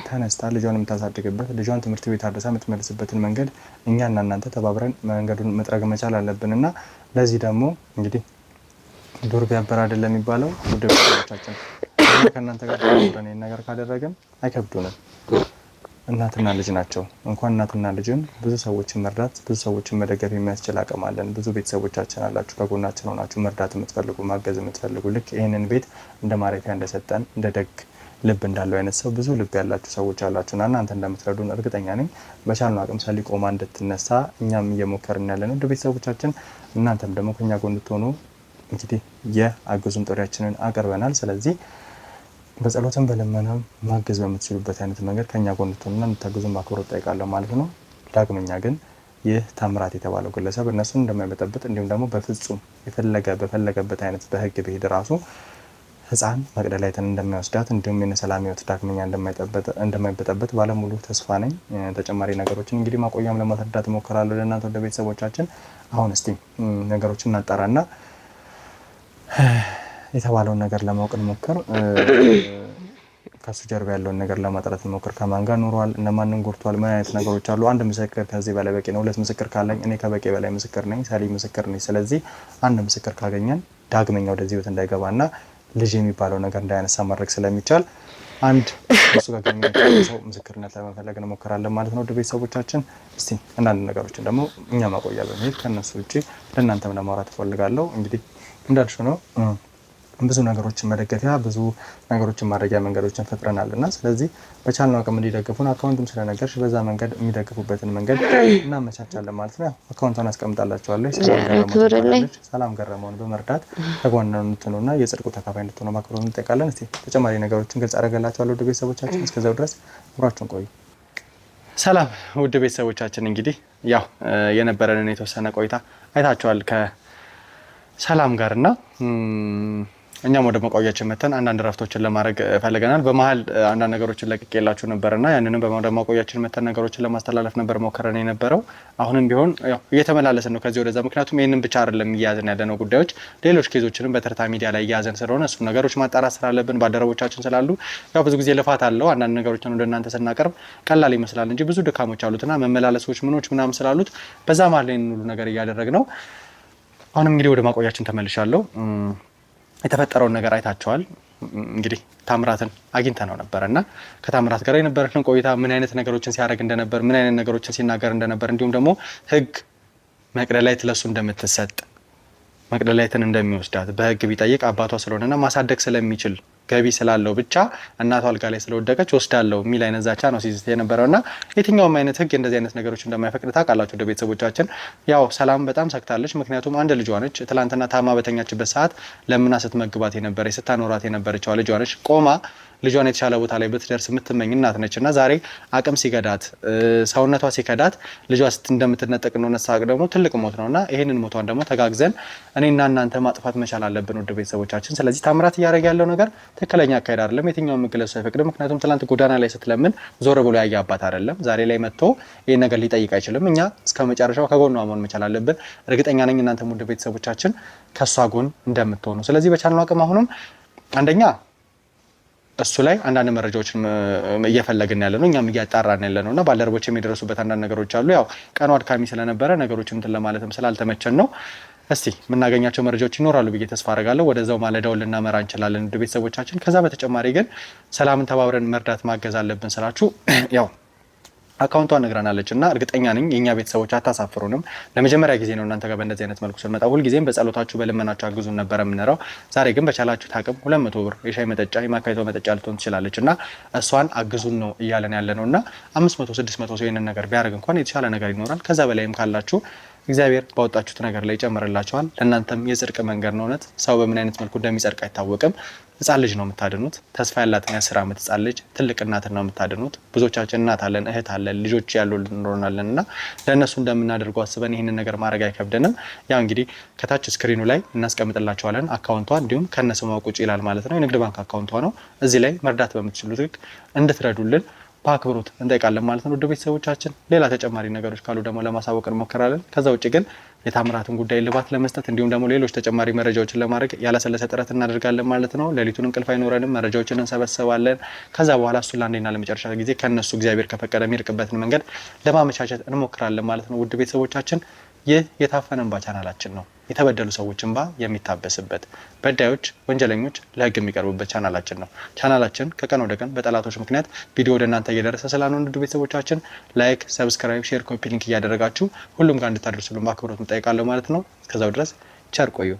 ተነስታ ልጇን የምታሳድግበት ልጇን ትምህርት ቤት አድርሳ የምትመልስበትን መንገድ እኛና እናንተ ተባብረን መንገዱን መጥረግ መቻል አለብን እና ለዚህ ደግሞ እንግዲህ ዱር ቢያበር አይደለም የሚባለው። ውድ ቤተሰቦቻችን ከእናንተ ጋር ተባብረን ይህን ነገር ካደረግን አይከብዱንም። እናትና ልጅ ናቸው። እንኳን እናትና ልጅን ብዙ ሰዎችን መርዳት ብዙ ሰዎችን መደገፍ የሚያስችል አቅም አለን። ብዙ ቤተሰቦቻችን አላችሁ ከጎናችን ሆናችሁ መርዳት የምትፈልጉ ማገዝ የምትፈልጉ ልክ ይህንን ቤት እንደ ማረፊያ እንደሰጠን እንደ ደግ ልብ እንዳለው አይነት ሰው ብዙ ልብ ያላችሁ ሰዎች አላችሁና እናንተ እንደምትረዱን እርግጠኛ ነኝ። በቻልነው አቅም ሰሊ ቆማ እንድትነሳ እኛም እየሞከርን ያለነው እንደ ቤተሰቦቻችን እናንተም ደግሞ ከኛ ጎን እንድትሆኑ እንግዲህ የአግዙን ጥሪያችንን አቅርበናል። ስለዚህ በጸሎትም በልመናም ማገዝ በምትችሉበት አይነት መንገድ ከኛ ጎን እንድትሆኑና እንድታግዙን በአክብሮት ጠይቃለሁ ማለት ነው። ዳግመኛ ግን ይህ ታምራት የተባለው ግለሰብ እነሱን እንደማይበጠብጥ እንዲሁም ደግሞ በፍጹም በፈለገበት አይነት በህግ ብሄድ ራሱ ህፃን መቅደላዊትን እንደማይወስዳት እንዲሁም የሰላም ህይወት ዳግመኛ እንደማይበጠብጥ ባለሙሉ ተስፋ ነኝ። ተጨማሪ ነገሮችን እንግዲህ ማቆያም ለማስረዳት እሞክራለሁ ለእናንተ ወደ ቤተሰቦቻችን። አሁን እስቲ ነገሮችን እናጣራና የተባለውን ነገር ለማወቅ እንሞክር። ከሱ ጀርባ ያለውን ነገር ለማጥራት እንሞክር። ከማን ጋር ኖሯል፣ እነማንን ጎድቷል፣ ምን አይነት ነገሮች አሉ። አንድ ምስክር ከዚህ በላይ በቂ ነው። ሁለት ምስክር ካለኝ እኔ ከበቂ በላይ ምስክር ነኝ። ሰሊ ምስክር ነኝ። ስለዚህ አንድ ምስክር ካገኘን ዳግመኛ ወደዚህ ህይወት እንዳይገባና ልጅ የሚባለው ነገር እንዳያነሳ ማድረግ ስለሚቻል አንድ እሱ ጋር ሰው ምስክርነት ለመፈለግ እንሞክራለን ማለት ነው። ወደ ቤተሰቦቻችን እስቲ አንዳንድ ነገሮችን ደግሞ እኛ ማቆያ በመሄድ ከነሱ ውጪ ለእናንተም ለማውራት እፈልጋለሁ። እንግዲህ እንዳልሽው ነው ብዙ ነገሮችን መደገፊያ ብዙ ነገሮችን ማድረጊያ መንገዶችን ፈጥረናል እና ስለዚህ በቻልነው አቅም እንዲደግፉን አካውንቱም ስለነገርሽ በዛ መንገድ የሚደግፉበትን መንገድ እናመቻቻለን ማለት ነው። አካውንቷን አስቀምጣላችኋለሁ። ሰላም ገረመውን በመርዳት ተጓነኑ እንትኑና የጽድቁ ተካፋይ እንድትሆኑ ማክበሩን እንጠይቃለን። እስቲ ተጨማሪ ነገሮችን ግልጽ አደረገላችኋለሁ ወደ ቤተሰቦቻችን። እስከዛው ድረስ አብራችሁን ቆዩ። ሰላም ውድ ቤተሰቦቻችን፣ እንግዲህ ያው የነበረንን የተወሰነ ቆይታ አይታችኋል ከሰላም ጋርና እኛም ወደ መቆያችን መተን አንዳንድ ረፍቶችን ለማድረግ ፈልገናል። በመሀል አንዳንድ ነገሮችን ለቅቄላችሁ ነበርና ያንንም ወደ መቆያችን መተን ነገሮችን ለማስተላለፍ ነበር ሞከረን የነበረው። አሁንም ቢሆን ያው እየተመላለስን ነው ከዚህ ወደዛ። ምክንያቱም ይህንን ብቻ አይደለም እያያዝን ያለነው ጉዳዮች ሌሎች ኬዞችንም በተርታ ሚዲያ ላይ እያያዝን ስለሆነ እሱ ነገሮች ማጣራት ስላለብን ባልደረቦቻችን ስላሉ ያው ብዙ ጊዜ ልፋት አለው። አንዳንድ ነገሮችን ወደ እናንተ ስናቀርብ ቀላል ይመስላል እንጂ ብዙ ድካሞች አሉትና መመላለሶች ምኖች ምናምን ስላሉት በዛ መሀል ላይ ሁሉ ነገር እያደረግ ነው። አሁንም እንግዲህ ወደ ማቆያችን ተመልሻለሁ። የተፈጠረውን ነገር አይታቸዋል። እንግዲህ ታምራትን አግኝተነው ነበር እና ከታምራት ጋር የነበረን ቆይታ ምን አይነት ነገሮችን ሲያደርግ እንደነበር ምን አይነት ነገሮችን ሲናገር እንደነበር እንዲሁም ደግሞ ህግ መቅደላዊት ለሱ እንደምትሰጥ መቅደላዊትን እንደሚወስዳት በህግ ቢጠይቅ አባቷ ስለሆነና ማሳደግ ስለሚችል ገቢ ስላለው ብቻ እናቷ አልጋ ላይ ስለወደቀች ወስዳለው የሚል አይነት ዛቻ ነው ሲዝት የነበረውና የትኛውም አይነት ህግ እንደዚህ አይነት ነገሮች እንደማይፈቅድ ታውቃላችሁ ወደ ቤተሰቦቻችን። ያው ሰላም በጣም ሰክታለች። ምክንያቱም አንድ ልጇ ነች። ትላንትና ታማ በተኛችበት ሰዓት ለምና ስትመግባት የነበረች ስታኖራት የነበረችው ልጇ ነች። ቆማ ልጇን የተሻለ ቦታ ላይ ብትደርስ የምትመኝ እናት ነችና ዛሬ አቅም ሲገዳት ሰውነቷ ሲከዳት ልጇ እንደምትነጠቅ ነው ነሳቅ ደግሞ ትልቅ ሞት ነውና ይሄንን ሞቷን ደግሞ ተጋግዘን እኔና እናንተ ማጥፋት መቻል አለብን ወደ ቤተሰቦቻችን። ስለዚህ ታምራት እያደረገ ያለው ነገር ትክክለኛ አካሄድ አይደለም። የትኛውም መግለጽ አይፈቅድም። ምክንያቱም ትላንት ጎዳና ላይ ስትለምን ዞር ብሎ ያየ አባት አይደለም። ዛሬ ላይ መጥቶ ይሄን ነገር ሊጠይቅ አይችልም። እኛ እስከመጨረሻው ከጎኗ መሆን መቻል አለብን። እርግጠኛ ነኝ እናንተም ወደ ቤተሰቦቻችን ከሷ ጎን እንደምትሆኑ። ስለዚህ በቻልነው አቅም አሁንም አንደኛ እሱ ላይ አንዳንድ መረጃዎችን እየፈለግን ያለ ነው። እኛም እያጣራን ያለ ነውና ባልደረቦች የሚደርሱበት አንዳንድ ነገሮች አሉ። ያው ቀኑ አድካሚ ስለነበረ ነገሮችን እንትን ለማለትም ስላልተመቸን ነው። እስቲ የምናገኛቸው መረጃዎች ይኖራሉ ብዬ ተስፋ አደርጋለሁ። ወደዛው ማለዳውን ልናመራ እንችላለን ወደ ቤተሰቦቻችን። ከዛ በተጨማሪ ግን ሰላምን ተባብረን መርዳት ማገዝ አለብን ስላችሁ ያው አካውንቷን ነግራናለች እና እርግጠኛ ነኝ የኛ ቤተሰቦች አታሳፍሩንም። ለመጀመሪያ ጊዜ ነው እናንተ ጋር በእንደዚህ አይነት መልኩ ስንመጣ። ሁልጊዜም በጸሎታችሁ በልመናችሁ አግዙን ነበር የምንለው። ዛሬ ግን በቻላችሁት አቅም 200 ብር የሻይ መጠጫ የማካይቶ መጠጫ ልትሆን ትችላለች እና እሷን አግዙን ነው እያለን ያለ ነው እና 500 600 ሰው ይሄንን ነገር ቢያደርግ እንኳን የተሻለ ነገር ይኖራል። ከዛ በላይም ካላችሁ እግዚአብሔር ባወጣችሁት ነገር ላይ ይጨምርላችኋል። ለእናንተም የጽድቅ መንገድ ነው። እውነት ሰው በምን አይነት መልኩ እንደሚጸድቅ አይታወቅም። ህፃን ልጅ ነው የምታድኑት። ተስፋ ያላትን የ10 ዓመት ህፃን ልጅ ትልቅ እናትን ነው የምታድኑት። ብዙዎቻችን እናት አለን፣ እህት አለን፣ ልጆች ያሉ እንኖራለን እና ለእነሱ እንደምናደርገው አስበን ይህንን ነገር ማድረግ አይከብደንም። ያው እንግዲህ ከታች ስክሪኑ ላይ እናስቀምጥላችኋለን አካውንቷ፣ እንዲሁም ከነስሟ ቁጭ ይላል ማለት ነው። የንግድ ባንክ አካውንቷ ነው። እዚህ ላይ መርዳት በምትችሉት ልክ እንድትረዱልን በአክብሮት እንጠይቃለን ማለት ነው። ወደ ቤተሰቦቻችን ሌላ ተጨማሪ ነገሮች ካሉ ደግሞ ለማሳወቅ እንሞክራለን። ከዛ ውጭ ግን የታምራትን ጉዳይ ልባት ለመስጠት እንዲሁም ደግሞ ሌሎች ተጨማሪ መረጃዎችን ለማድረግ ያላሰለሰ ጥረት እናደርጋለን ማለት ነው። ሌሊቱን እንቅልፍ አይኖረንም፣ መረጃዎችን እንሰበስባለን። ከዛ በኋላ እሱ ለአንዴና ለመጨረሻ ጊዜ ከነሱ እግዚአብሔር ከፈቀደ የሚርቅበትን መንገድ ለማመቻቸት እንሞክራለን ማለት ነው። ውድ ቤተሰቦቻችን ይህ የታፈነ እንባ ቻናላችን ነው። የተበደሉ ሰዎች እንባ የሚታበስበት፣ በዳዮች ወንጀለኞች ለህግ የሚቀርቡበት ቻናላችን ነው። ቻናላችን ከቀን ወደ ቀን በጠላቶች ምክንያት ቪዲዮ ወደ እናንተ እየደረሰ ስላልሆነ ውድ ቤተሰቦቻችን ላይክ፣ ሰብስክራይብ፣ ሼር፣ ኮፒ ሊንክ እያደረጋችሁ ሁሉም ጋር እንድታደርሱልን በአክብሮት እንጠይቃለሁ ማለት ነው። እስከዛው ድረስ ቸር ቆዩ።